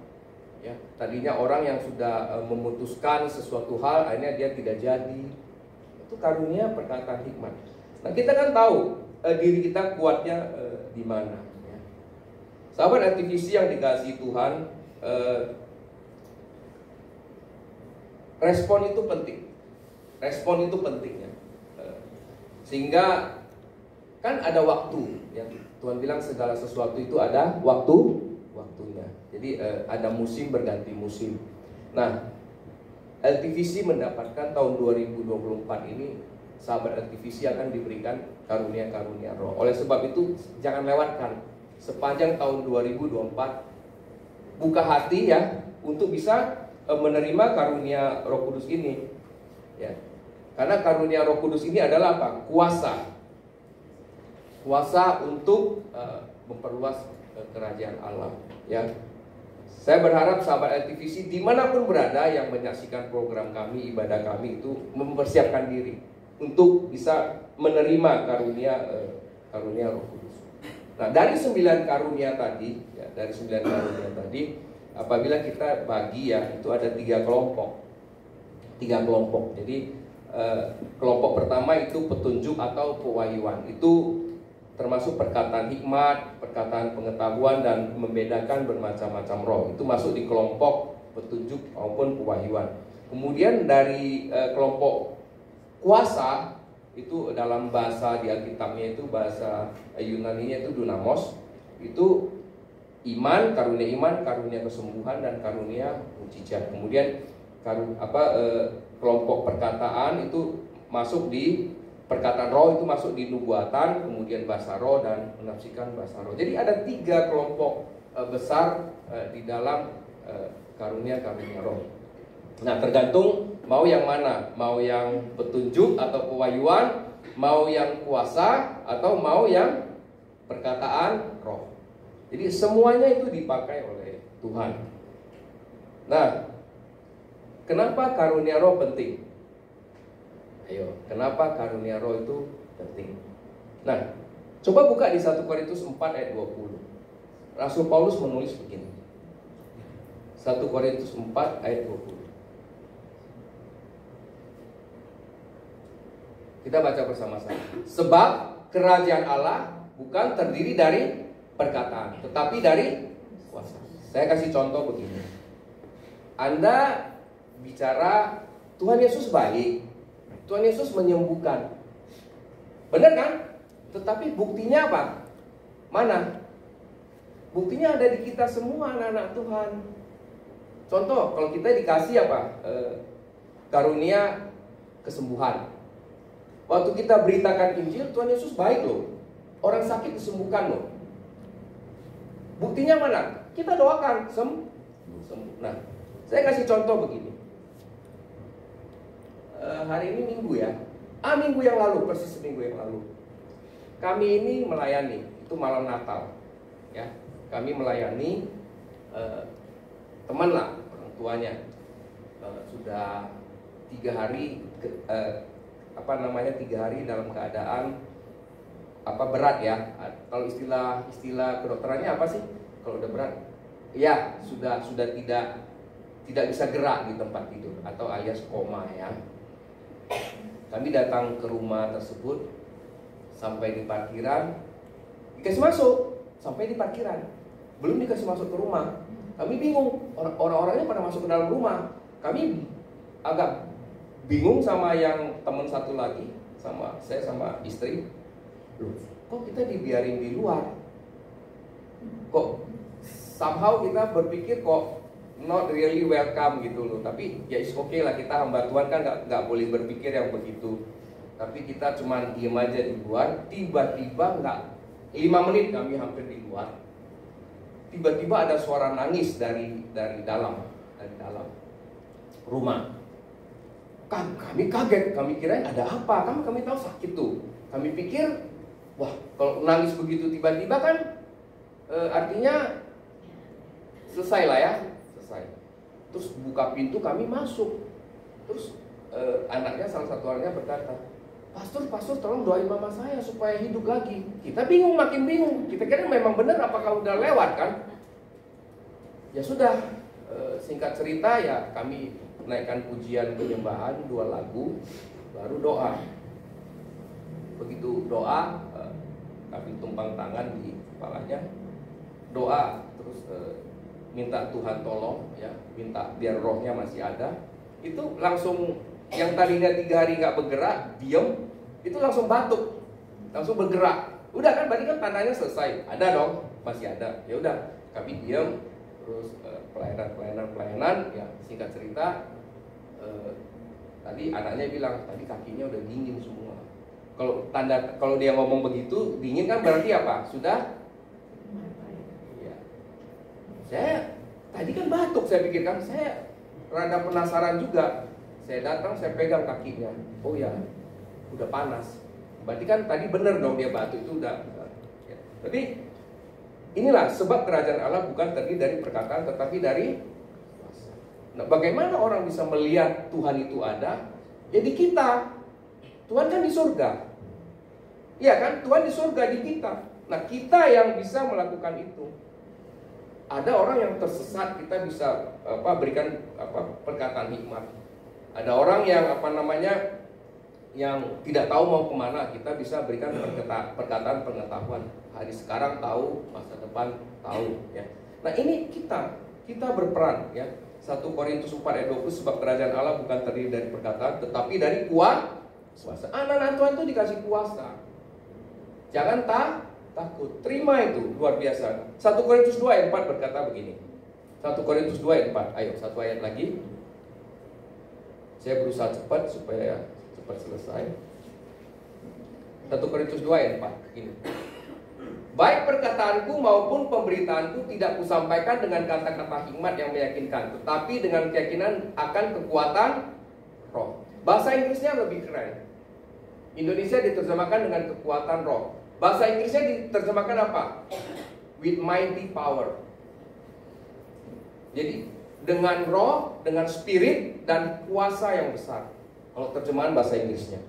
Ya, tadinya orang yang sudah memutuskan sesuatu hal, akhirnya dia tidak jadi, itu karunia perkataan hikmat. Nah kita kan tahu diri kita kuatnya di mana. Ya. Sahabat aktivisi yang dikasihi Tuhan, respon itu penting. Respon itu penting ya. Sehingga kan ada waktu ya. Tuhan bilang segala sesuatu itu ada waktunya. Jadi ada musim berganti musim. Nah, LTVC mendapatkan tahun 2024 ini, sahabat LTVC akan diberikan karunia-karunia roh. Oleh sebab itu jangan lewatkan sepanjang tahun 2024, buka hati ya untuk bisa menerima karunia Roh Kudus ini. Ya. Karena karunia Roh Kudus ini adalah apa? Kuasa untuk memperluas kerajaan Allah. Ya, saya berharap sahabat LTVC dimanapun berada yang menyaksikan program kami, ibadah kami itu mempersiapkan diri untuk bisa menerima karunia Roh Kudus. Nah, dari 9 karunia tadi, ya, apabila kita bagi ya, itu ada 3 kelompok. Jadi kelompok pertama itu petunjuk atau pewahyuan. Itu termasuk perkataan hikmat, perkataan pengetahuan, dan membedakan bermacam-macam roh. Itu masuk di kelompok petunjuk maupun pewahyuan. Kemudian dari kelompok kuasa, itu dalam bahasa di Alkitabnya itu bahasa Yunani-nya itu dunamos. Itu karunia kesembuhan, dan karunia mujizat. Kemudian kelompok perkataan itu masuk di perkataan roh, itu masuk di nubuatan, kemudian bahasa roh, dan menafsirkan bahasa roh. Jadi ada 3 kelompok besar di dalam karunia-karunia roh. Nah, tergantung mau yang mana, mau yang petunjuk atau pewahyuan, mau yang kuasa, atau mau yang perkataan roh. Jadi semuanya itu dipakai oleh Tuhan. Nah, kenapa karunia roh penting? Ayo, kenapa karunia roh itu penting? Nah, coba buka di 1 Korintus 4 ayat 20. Rasul Paulus menulis begini. 1 Korintus 4 ayat 20. Kita baca bersama-sama. Sebab kerajaan Allah bukan terdiri dari perkataan, tetapi dari kuasa. Saya kasih contoh begini. Anda bicara Tuhan Yesus baik, Tuhan Yesus menyembuhkan, benar kan? Tetapi buktinya apa? Mana? Buktinya ada di kita semua anak-anak Tuhan. Contoh, kalau kita dikasih apa? Karunia kesembuhan. Waktu kita beritakan Injil, Tuhan Yesus baik loh. Orang sakit disembuhkan loh. Buktinya mana? Kita doakan sembuh. Nah, saya kasih contoh begini. Hari ini Minggu ya. Minggu yang lalu, persis seminggu yang lalu. Kami ini melayani, itu malam Natal. Ya, kami melayani teman lah, orang tuanya. Sudah 3 hari 3 hari dalam keadaan berat ya. Kalau istilah kedokterannya apa sih? Kalau udah berat, ya sudah tidak bisa gerak di tempat tidur atau alias koma ya. Kami datang ke rumah tersebut, sampai di parkiran, dikasih masuk, sampai di parkiran, belum dikasih masuk ke rumah. Kami bingung, orang-orangnya pada masuk ke dalam rumah. Kami agak bingung sama yang teman satu lagi, sama saya sama istri. Loh, kok kita dibiarin di luar? Kok somehow kita berpikir kok not really welcome gitu loh. Tapi ya is okay lah, kita hamba Tuhan kan nggak boleh berpikir yang begitu. Tapi kita cuman diem aja di luar. Tiba-tiba nggak 5 menit kami hampir di luar, tiba-tiba ada suara nangis dari dalam rumah. Kami kaget, kami kira ada apa? Kami tahu sakit tuh. Kami pikir, wah kalau nangis begitu tiba-tiba kan artinya selesai lah ya, selesai. Terus buka pintu, kami masuk. Terus anaknya, salah satu orangnya berkata, Pastor tolong doain mama saya supaya hidup lagi. Kita bingung, makin bingung. Kita kira memang benar apakah udah lewat kan? Ya sudah, singkat cerita ya kami naikkan pujian penyembahan 2 lagu, baru doa. Begitu doa, kami tumpang tangan di kepalanya, doa terus minta Tuhan tolong ya, minta biar rohnya masih ada. Itu langsung yang tadinya 3 hari nggak bergerak, diem, itu langsung batuk, langsung bergerak. Udah kan, berarti kan tandanya selesai. Ada dong, masih ada. Ya udah, kami diem, terus pelayanan. Ya singkat cerita, tadi anaknya bilang tadi kakinya udah dingin semua. Kalau dia ngomong begitu dingin kan berarti apa? Sudah. Ya. Saya tadi kan batuk, saya pikirkan, saya rada penasaran juga. Saya datang, saya pegang kakinya. Oh ya, udah panas. Berarti kan tadi benar dong dia batuk itu udah. Ya. Jadi inilah sebab kerajaan Allah bukan terdiri dari perkataan tetapi dari kuasa. Nah, bagaimana orang bisa melihat Tuhan itu ada? Ya di kita. Tuhan kan di surga. Iya kan? Tuhan di surga di kita. Nah, kita yang bisa melakukan itu. Ada orang yang tersesat, kita bisa berikan perkataan hikmat. Ada orang yang yang tidak tahu mau kemana, kita bisa berikan perkataan pengetahuan. Hari sekarang tahu, masa depan tahu ya. Nah ini kita berperan ya. 1 Korintus 4 ayat 20, sebab kerajaan Allah bukan terdiri dari perkataan tetapi dari kuasa. Anak-anak Tuhan itu dikasih kuasa. Jangan takut, terima itu, luar biasa. 1 Korintus 2 ayat 4 berkata begini. 1 Korintus 2 ayat 4, ayo satu ayat lagi. Saya berusaha cepat supaya cepat selesai. 1 Korintus 2 ayat 4 ini. Baik perkataanku maupun pemberitaanku tidak kusampaikan dengan kata-kata hikmat yang meyakinkan, tetapi dengan keyakinan akan kekuatan roh. Bahasa Inggrisnya lebih keren. Indonesia diterjemahkan dengan kekuatan roh. Bahasa Inggrisnya diterjemahkan apa? With mighty power. Jadi dengan roh, dengan spirit dan kuasa yang besar. Kalau terjemahan bahasa Inggrisnya.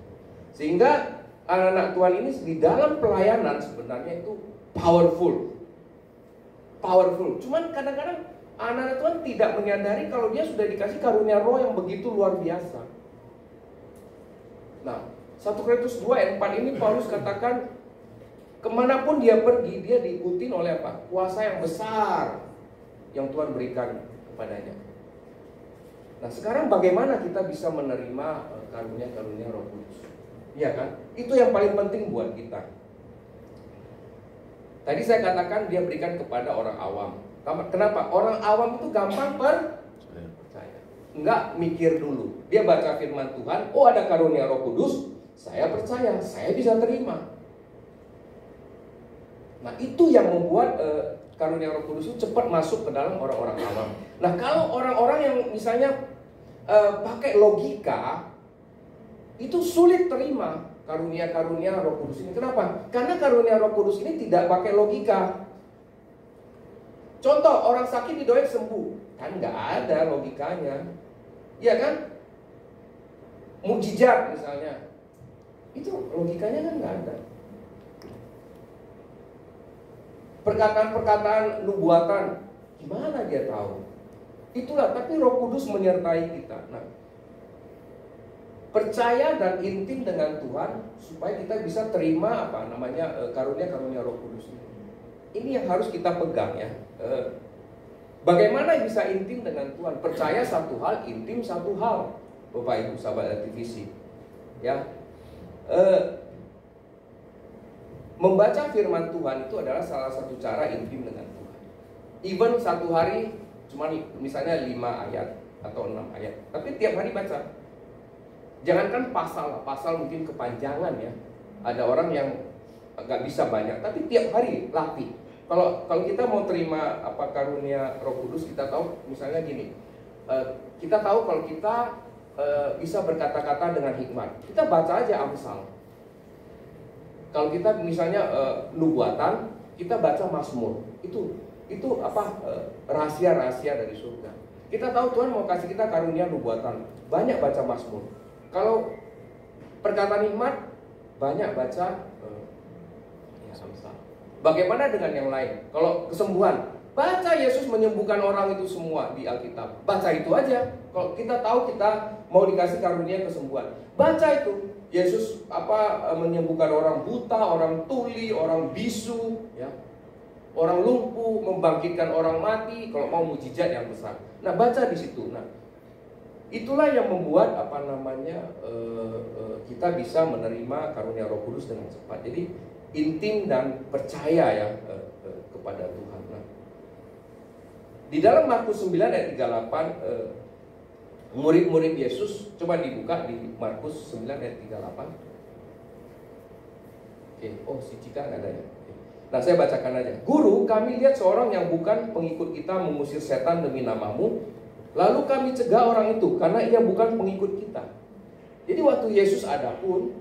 Sehingga anak-anak Tuhan ini di dalam pelayanan sebenarnya itu powerful. Cuman kadang-kadang anak-anak Tuhan tidak menyadari kalau dia sudah dikasih karunia roh yang begitu luar biasa. Nah, 1 Korintus 2 ayat 4 ini Paulus katakan, kemanapun dia pergi, dia diikuti oleh apa? Kuasa yang besar yang Tuhan berikan kepadanya. Nah, sekarang bagaimana kita bisa menerima karunia-karunia Roh Kudus? Iya kan? Itu yang paling penting buat kita. Tadi saya katakan dia berikan kepada orang awam. Kenapa? Orang awam itu gampang percaya. Enggak mikir dulu. Dia baca firman Tuhan, oh ada karunia Roh Kudus, saya percaya, saya bisa terima. Nah, itu yang membuat karunia Roh Kudus itu cepat masuk ke dalam orang-orang awam. Nah, kalau orang-orang yang misalnya pakai logika, itu sulit terima karunia-karunia Roh Kudus ini. Kenapa? Karena karunia Roh Kudus ini tidak pakai logika. Contoh, orang sakit didoain sembuh, kan nggak ada logikanya, iya kan? Mujizat misalnya, itu logikanya kan nggak ada. Perkataan-perkataan nubuatan, gimana dia tahu? Itulah, tapi Roh Kudus menyertai kita. Nah, percaya dan intim dengan Tuhan supaya kita bisa terima karunia-karunia Roh Kudus ini. Ini yang harus kita pegang ya. Bagaimana bisa intim dengan Tuhan? Percaya satu hal, intim satu hal, Bapak Ibu sahabat LTVC. Ya, membaca firman Tuhan itu adalah salah satu cara intim dengan Tuhan. Even satu hari cuma misalnya 5 ayat atau 6 ayat, tapi tiap hari baca. Jangankan pasal mungkin kepanjangan ya. Ada orang yang nggak bisa banyak, tapi tiap hari latih. Kalau kita mau terima karunia Roh Kudus, kita tahu misalnya gini, kita tahu kalau kita bisa berkata-kata dengan hikmat, kita baca aja Amsal. Kalau kita misalnya nubuatan, kita baca Mazmur. Itu rahasia-rahasia dari surga. Kita tahu Tuhan mau kasih kita karunia nubuatan, banyak baca Mazmur. Kalau perkataan hikmat, banyak baca Amsal. Bagaimana dengan yang lain? Kalau kesembuhan, baca Yesus menyembuhkan orang itu semua di Alkitab. Baca itu aja. Kalau kita tahu kita mau dikasih karunia kesembuhan, baca itu. Yesus menyembuhkan orang buta, orang tuli, orang bisu, ya, orang lumpuh, membangkitkan orang mati. Kalau mau mujizat yang besar, nah baca di situ. Nah, itulah yang membuat kita bisa menerima karunia Roh Kudus dengan cepat. Jadi intim dan percaya ya kepada Tuhan. Nah, di dalam Markus 9 ayat 38, murid-murid Yesus, coba dibuka di Markus 9 ayat 38. Oke, si Cika nggak ada ya. Nah, saya bacakan aja. Guru, kami lihat seorang yang bukan pengikut kita mengusir setan demi namamu, lalu kami cegah orang itu karena ia bukan pengikut kita. Jadi waktu Yesus ada pun,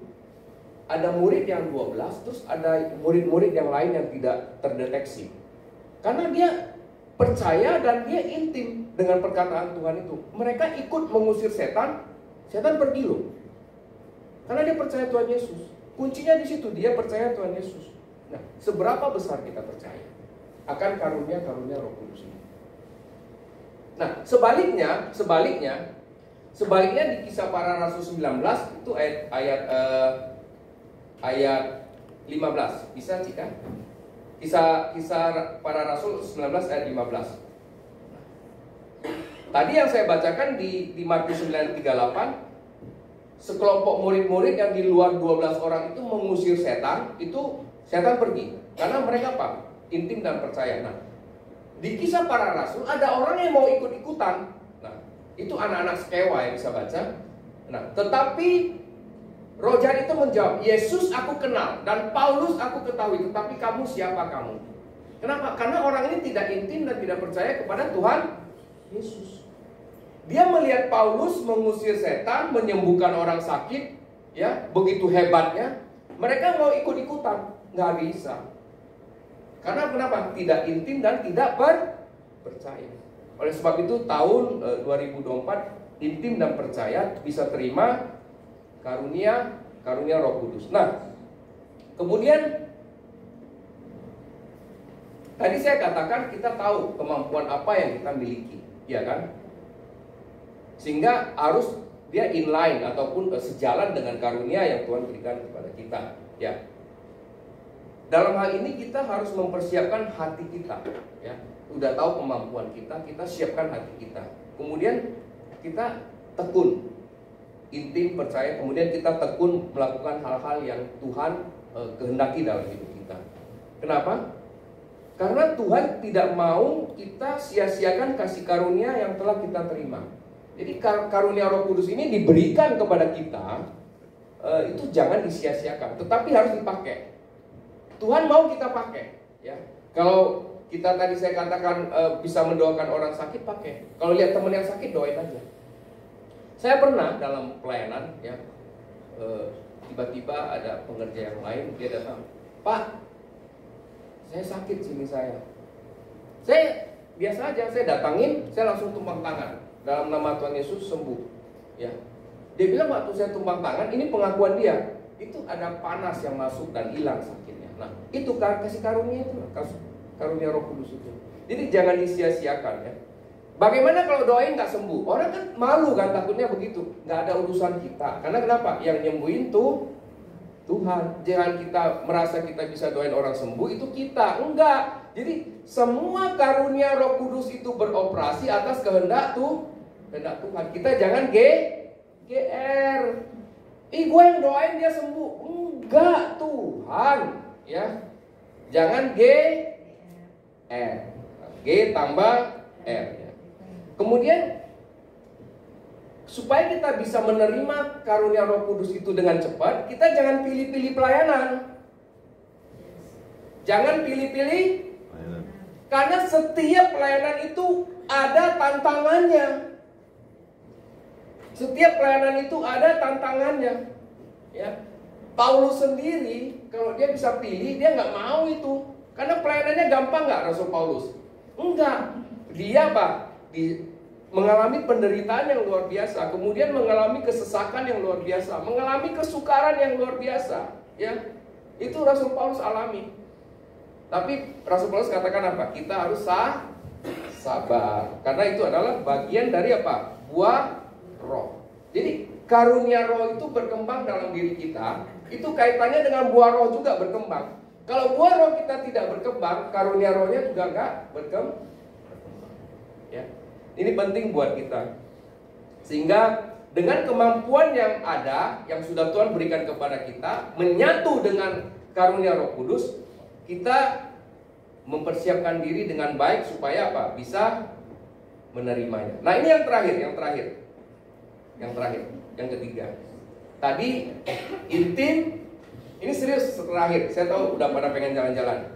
ada murid yang 12, terus ada murid-murid yang lain yang tidak terdeteksi. Karena dia percaya dan dia intim dengan perkataan Tuhan itu. Mereka ikut mengusir setan, setan pergi loh. Karena dia percaya Tuhan Yesus. Kuncinya di situ, dia percaya Tuhan Yesus. Nah, seberapa besar kita percaya akan karunia-karunia Roh Kudus ini? Nah, sebaliknya di Kisah Para Rasul 19 itu ayat 15. Bisa Cika? Kisah Para Rasul 19 ayat 15. Tadi yang saya bacakan di Markus 9:38, sekelompok murid-murid yang di luar 12 orang itu mengusir setan, itu setan pergi. Karena mereka intim dan percaya. Nah, di Kisah Para Rasul ada orang yang mau ikut-ikutan. Nah, itu anak-anak sekewa yang bisa baca. Nah, tetapi Roh jahat itu menjawab, Yesus aku kenal dan Paulus aku ketahui, tetapi kamu siapa kamu? Kenapa? Karena orang ini tidak intim dan tidak percaya kepada Tuhan Yesus. Dia melihat Paulus mengusir setan, menyembuhkan orang sakit, ya, begitu hebatnya. Mereka mau ikut-ikutan, nggak bisa. Karena kenapa? Tidak intim dan tidak percaya. Oleh sebab itu tahun 2024 intim dan percaya bisa terima karunia Roh Kudus. Nah, kemudian tadi saya katakan kita tahu kemampuan apa yang kita miliki, ya kan? Sehingga harus dia inline ataupun sejalan dengan karunia yang Tuhan berikan kepada kita. Ya. Dalam hal ini kita harus mempersiapkan hati kita. Ya. Udah tahu kemampuan kita, kita siapkan hati kita. Kemudian kita tekun, intim percaya, kemudian kita tekun melakukan hal-hal yang Tuhan kehendaki dalam hidup kita. Kenapa? Karena Tuhan tidak mau kita sia-siakan kasih karunia yang telah kita terima. Jadi karunia Roh Kudus ini diberikan kepada kita, itu jangan disia-siakan, tetapi harus dipakai. Tuhan mau kita pakai. Ya. Kalau kita tadi saya katakan bisa mendoakan orang sakit, pakai. Kalau lihat teman yang sakit, doain aja. Saya pernah dalam pelayanan, ya, tiba-tiba ada pengerja yang lain, dia datang, Pak, saya sakit sini saya biasa aja, saya datangin, saya langsung tumpang tangan, dalam nama Tuhan Yesus sembuh. Ya, dia bilang waktu saya tumpang tangan, ini pengakuan dia, itu ada panas yang masuk dan hilang sakitnya. Nah, itu kasih karunia itu, karunia Roh Kudus itu. Jadi jangan disia-siakan, ya. Bagaimana kalau doain nggak sembuh? Orang kan malu kan, takutnya begitu. Nggak ada urusan kita. Karena kenapa? Yang nyembuhin tuh Tuhan. Jangan kita merasa kita bisa doain orang sembuh, itu kita. Enggak. Jadi semua karunia Roh Kudus itu beroperasi atas kehendak Tuhan. Kita jangan GR. Gue yang doain dia sembuh. Enggak, Tuhan. Ya. Jangan GR. G tambah R. Ya. Kemudian supaya kita bisa menerima karunia Roh Kudus itu dengan cepat, kita jangan pilih-pilih pelayanan. Jangan pilih-pilih, karena setiap pelayanan itu ada tantangannya. Setiap pelayanan itu ada tantangannya. Ya. Paulus sendiri, kalau dia bisa pilih, dia nggak mau itu. Karena pelayanannya gampang nggak, Rasul Paulus? Enggak. Dia apa? Mengalami penderitaan yang luar biasa, kemudian mengalami kesesakan yang luar biasa, mengalami kesukaran yang luar biasa, ya. Itu Rasul Paulus alami. Tapi Rasul Paulus katakan apa? Kita harus sabar, karena itu adalah bagian dari apa? Buah roh. Jadi karunia roh itu berkembang dalam diri kita, itu kaitannya dengan buah roh juga berkembang. Kalau buah roh kita tidak berkembang, karunia rohnya juga nggak berkembang. Ya. Ini penting buat kita. Sehingga dengan kemampuan yang ada, yang sudah Tuhan berikan kepada kita, menyatu dengan karunia Roh Kudus, kita mempersiapkan diri dengan baik supaya apa? Bisa menerimanya. Nah, ini yang terakhir. Yang ketiga. Tadi intim, ini serius terakhir. Saya tahu udah pada pengen jalan-jalan.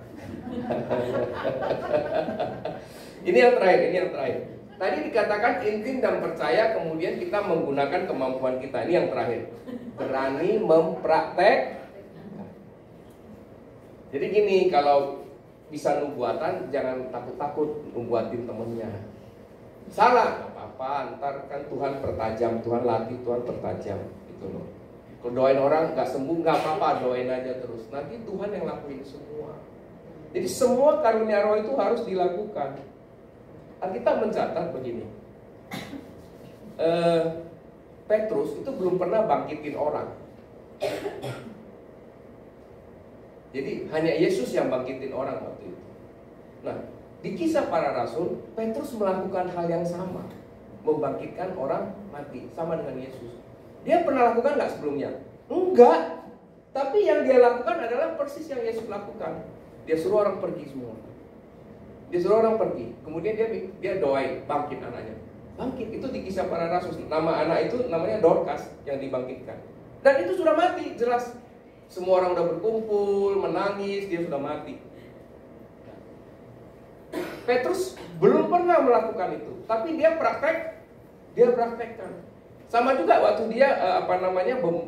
Ini yang terakhir. Tadi dikatakan intim dan percaya, kemudian kita menggunakan kemampuan kita. Ini yang terakhir. Berani mempraktek. Jadi gini, kalau bisa nubuatan, jangan takut-takut nubuatin temennya. Salah, gak apa-apa. Ntar kan Tuhan pertajam, Tuhan latih, Tuhan pertajam. Gitu loh. Kalau doain orang gak sembuh, gak apa-apa, doain aja terus. Nanti Tuhan yang lakuin semua. Jadi semua karunia roh itu harus dilakukan. Kita mencatat begini, Petrus itu belum pernah bangkitin orang. Jadi hanya Yesus yang bangkitin orang waktu itu. Nah, di Kisah Para Rasul, Petrus melakukan hal yang sama, membangkitkan orang mati, sama dengan Yesus. Dia pernah lakukan nggak sebelumnya? Enggak. Tapi yang dia lakukan adalah persis yang Yesus lakukan. Dia suruh orang pergi semua. Kemudian dia doain, bangkit anaknya. Bangkit, itu di Kisah Para Rasul. Nama anak itu namanya Dorcas yang dibangkitkan. Dan itu sudah mati, jelas. Semua orang udah berkumpul, menangis, dia sudah mati. Petrus belum pernah melakukan itu, tapi dia praktekkan. Sama juga waktu dia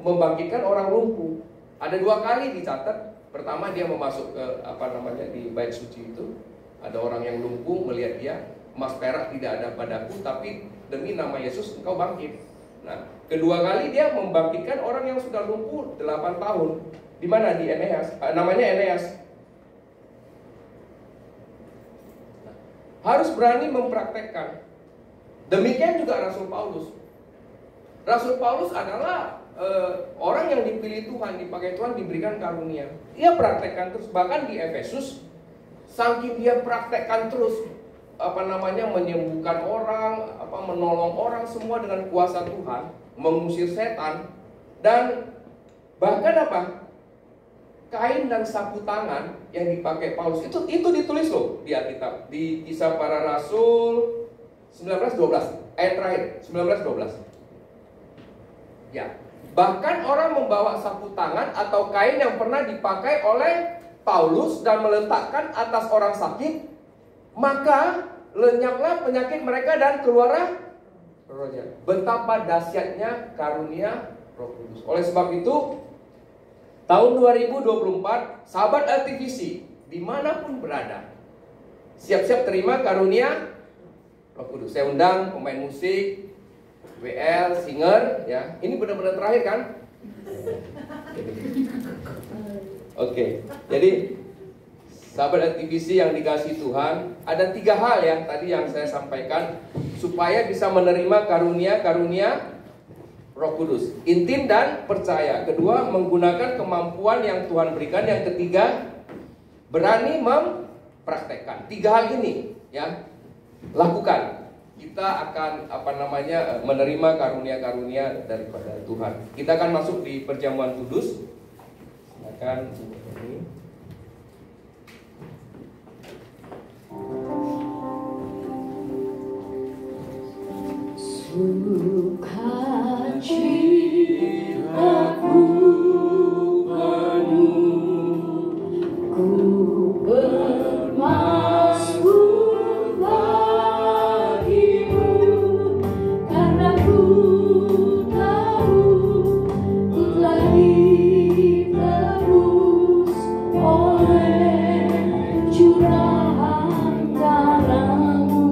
membangkitkan orang lumpuh. Ada 2 kali dicatat. Pertama dia memasuk ke di bait suci itu. Ada orang yang lumpuh, melihat dia, emas perak tidak ada padaku, tapi demi nama Yesus engkau bangkit. Nah, kedua kali dia membangkitkan orang yang sudah lumpuh 8 tahun. Di mana? Di Eneas. Namanya Eneas. Nah, harus berani mempraktekkan. Demikian juga Rasul Paulus. Rasul Paulus adalah orang yang dipilih Tuhan, dipakai Tuhan, diberikan karunia. Dia praktekkan terus, bahkan di Efesus, saking dia praktekkan terus, menyembuhkan orang, menolong orang semua dengan kuasa Tuhan, mengusir setan, dan bahkan kain dan sapu tangan yang dipakai Paulus itu ditulis loh di Alkitab, di Kisah Para Rasul 19:12, ayat terakhir 19:12. Ya, bahkan orang membawa sapu tangan atau kain yang pernah dipakai oleh Paulus dan meletakkan atas orang sakit, maka lenyaplah penyakit mereka dan keluarlah rohnya. Betapa dahsyatnya karunia Roh Kudus. Oleh sebab itu, tahun 2024, sahabat LTVC dimanapun berada, siap-siap terima karunia Roh Kudus. Saya undang pemain musik, WL, singer, ya. Ini benar-benar terakhir kan? Oke, jadi sahabat LTVC yang dikasih Tuhan, ada 3 hal ya tadi yang saya sampaikan supaya bisa menerima karunia Roh Kudus. Intim dan percaya. Kedua, menggunakan kemampuan yang Tuhan berikan. Yang ketiga, berani mempraktekkan. 3 hal ini ya, lakukan. Kita akan menerima karunia-karunia daripada Tuhan. Kita akan masuk di perjamuan kudus. Silakan ini. Sukacitaku penuh, ku bermasmur bagimu, karena ku tahu ku telah ditebus oleh curahan darah-Mu.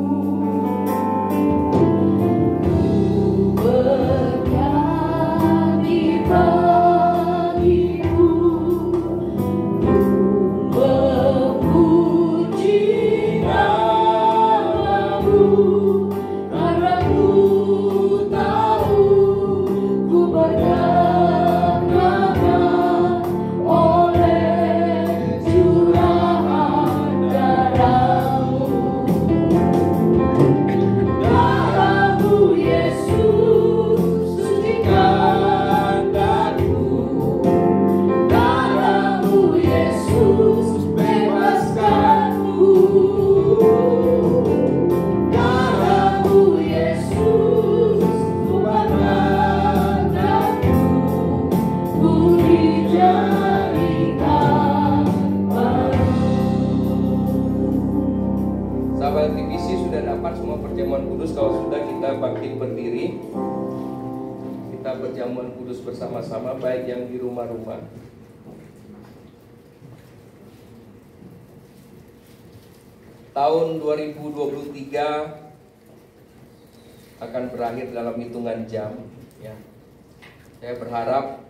Berkati bagimu, ku memuji nama-Mu, karena ku tahu ku berkenanan oleh curahan darah-Mu. Darah-Mu Yesus sucikan aku, darah-Mu Yesus bebaskanku, darah-Mu Yesus ubahkan aku, ku dijadikan baru. Sahabat TVC sudah dapat semua perjamuan kudus. Kalau sudah, kita bangkit berdiri. Kita berjamuan kudus bersama-sama, baik yang di rumah-rumah. Tahun 2023 akan berakhir dalam hitungan jam ya. Saya berharap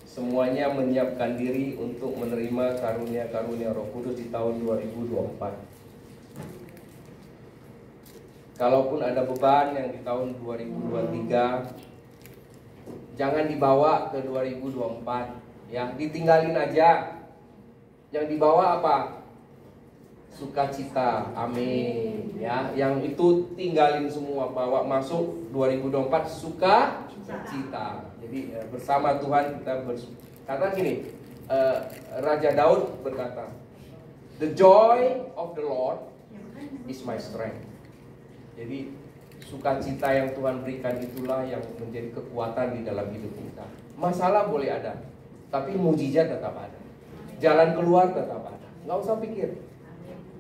semuanya menyiapkan diri untuk menerima karunia-karunia Roh Kudus di tahun 2024. Kalaupun ada beban yang di tahun 2023, jangan dibawa ke 2024 ya, ditinggalin aja. Yang dibawa apa? Sukacita. Amin ya. Yang itu tinggalin semua, bawa masuk 2024 sukacita. Jadi bersama Tuhan kita karena gini, Raja Daud berkata, "The joy of the Lord is my strength." Jadi sukacita yang Tuhan berikan itulah yang menjadi kekuatan di dalam hidup kita. Masalah boleh ada, tapi mujizat tetap ada. Jalan keluar tetap ada. Nggak usah pikir.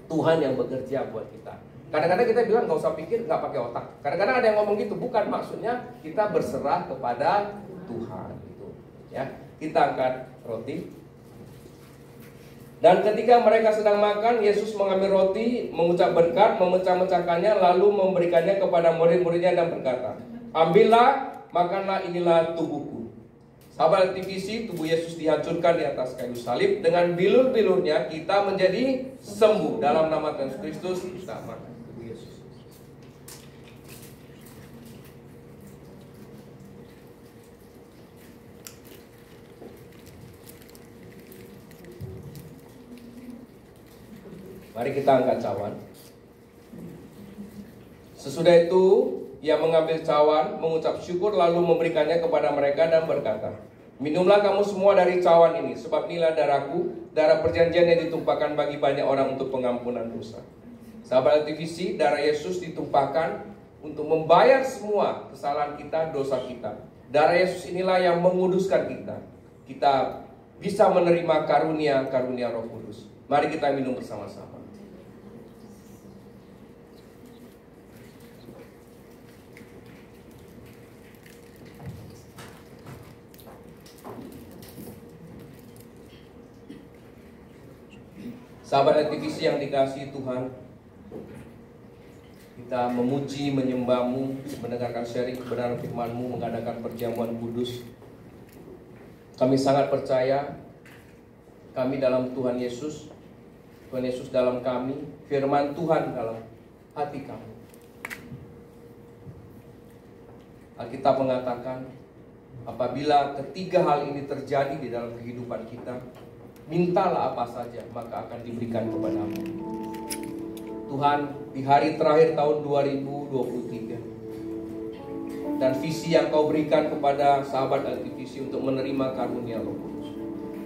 Tuhan yang bekerja buat kita. Kadang-kadang kita bilang nggak usah pikir, nggak pakai otak. Kadang-kadang ada yang ngomong gitu, bukan maksudnya kita berserah kepada Tuhan gitu. Ya, kita angkat roti. Dan ketika mereka sedang makan, Yesus mengambil roti, mengucap berkat, memecah-mecahkannya, lalu memberikannya kepada murid-muridnya dan berkata, "Ambillah, makanlah, inilah tubuhku." Sahabat TVC, tubuh Yesus dihancurkan di atas kayu salib. Dengan bilur-bilurnya kita menjadi sembuh. Dalam nama Tuhan Kristus kita makan tubuh Yesus. Mari kita angkat cawan. Sesudah itu, ia mengambil cawan, mengucap syukur, lalu memberikannya kepada mereka dan berkata, minumlah kamu semua dari cawan ini, sebab inilah darahku, darah perjanjian yang ditumpahkan bagi banyak orang untuk pengampunan dosa. Sahabat LTVC, darah Yesus ditumpahkan untuk membayar semua kesalahan kita, dosa kita. Darah Yesus inilah yang menguduskan kita. Kita bisa menerima karunia Roh Kudus. Mari kita minum bersama-sama. Sahabat LTVC yang dikasihi Tuhan, kita memuji, menyembah-Mu, mendengarkan sharing kebenaran firman-Mu, mengadakan perjamuan kudus. Kami sangat percaya, kami dalam Tuhan Yesus, Tuhan Yesus dalam kami, firman Tuhan dalam hati kami. Alkitab mengatakan, apabila ketiga hal ini terjadi di dalam kehidupan kita, mintalah apa saja, maka akan diberikan kepadamu. Tuhan, di hari terakhir tahun 2023, dan visi yang Kau berikan kepada sahabat LTVC untuk menerima karunia Roh Kudus,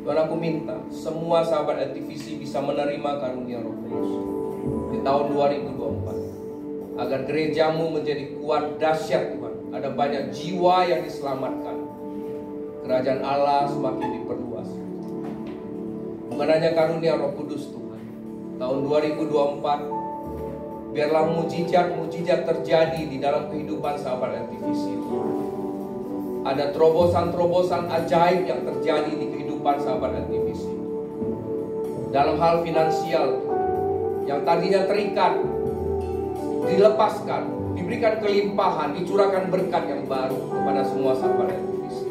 Tuhan, aku minta semua sahabat LTVC bisa menerima karunia Roh Kudus di tahun 2024, agar gerejamu menjadi kuat, dahsyat Tuhan. Ada banyak jiwa yang diselamatkan, kerajaan Allah semakin diperluas. Bukan hanya karunia Roh Kudus Tuhan, tahun 2024 biarlah mujizat terjadi di dalam kehidupan sahabat LTVC. Ada terobosan-terobosan ajaib yang terjadi di kehidupan sahabat LTVC. Dalam hal finansial, yang tadinya terikat, dilepaskan, diberikan kelimpahan, dicurahkan berkat yang baru kepada semua sahabat LTVC.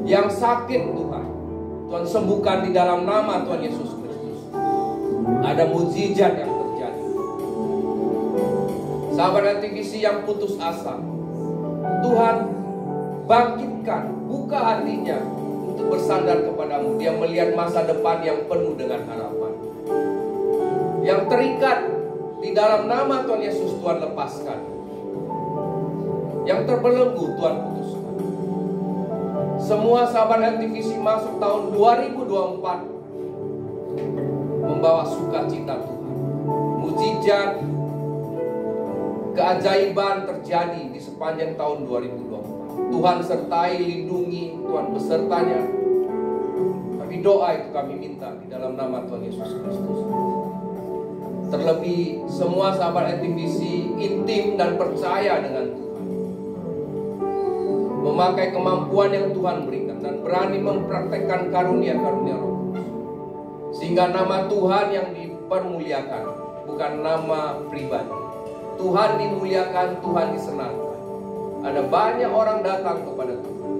Yang sakit Tuhan, Tuhan sembuhkan di dalam nama Tuhan Yesus Kristus. Ada mujizat yang terjadi. Sahabat LTVC yang putus asa, Tuhan bangkitkan, buka hatinya untuk bersandar kepadamu. Dia melihat masa depan yang penuh dengan harapan. Yang terikat di dalam nama Tuhan Yesus, Tuhan lepaskan. Yang terbelenggu, Tuhan putuskan. Semua sahabat LTVC masuk tahun 2024 membawa sukacita Tuhan. Mujizat, keajaiban terjadi di sepanjang tahun 2024. Tuhan sertai, lindungi, Tuhan besertanya. Kami doa itu kami minta di dalam nama Tuhan Yesus Kristus. Terlebih semua sahabat LTVC intim dan percaya dengan Tuhan, memakai kemampuan yang Tuhan berikan dan berani mempraktekkan karunia-karunia Roh Kudus, sehingga nama Tuhan yang dipermuliakan, bukan nama pribadi. Tuhan dimuliakan, Tuhan disenangkan. Ada banyak orang datang kepada Tuhan.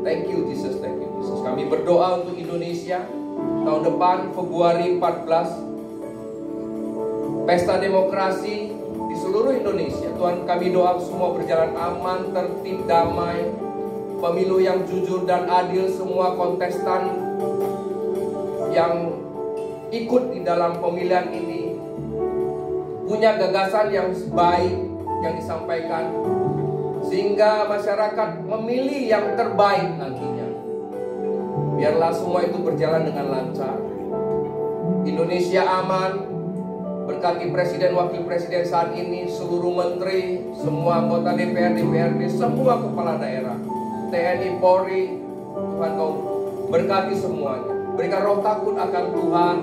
Thank you Jesus, thank you Jesus. Kami berdoa untuk Indonesia. Tahun depan Februari 14, pesta demokrasi di seluruh Indonesia. Tuhan, kami doa semua berjalan aman, tertib, damai. Pemilu yang jujur dan adil. Semua kontestan yang ikut di dalam pemilihan ini punya gagasan yang baik yang disampaikan, sehingga masyarakat memilih yang terbaik nantinya. Biarlah semua itu berjalan dengan lancar. Indonesia aman. Berkati Presiden, Wakil Presiden saat ini, seluruh menteri, semua anggota DPR, DPRD, semua kepala daerah, TNI, Polri. Tuhan, Kau berkati semuanya. Berikan roh takut akan Tuhan,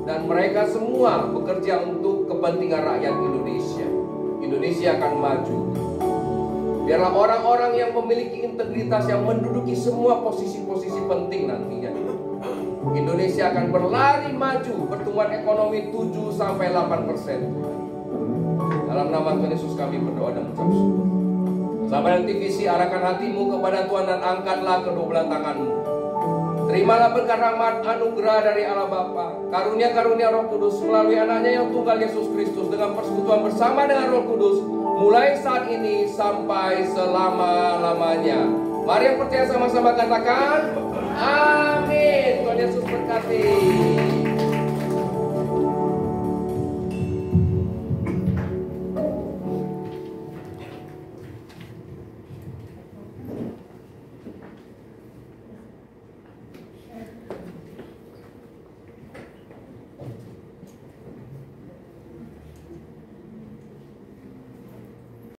dan mereka semua bekerja untuk kepentingan rakyat Indonesia. Indonesia akan maju. Biarlah orang-orang yang memiliki integritas, yang menduduki semua posisi-posisi penting nantinya. Indonesia akan berlari maju, pertumbuhan ekonomi 7-8%. Dalam nama Tuhan Yesus kami berdoa dan mengucap syukur. Sahabat LTVC, arahkan hatimu kepada Tuhan dan angkatlah kedua belah tanganmu. Terimalah berkat rahmat anugerah dari Allah Bapa, karunia-karunia Roh Kudus melalui anaknya yang tunggal Yesus Kristus, dengan persekutuan bersama dengan Roh Kudus, mulai saat ini sampai selama-lamanya. Mari yang percaya sama-sama katakan amin. Tuhan Yesus berkati.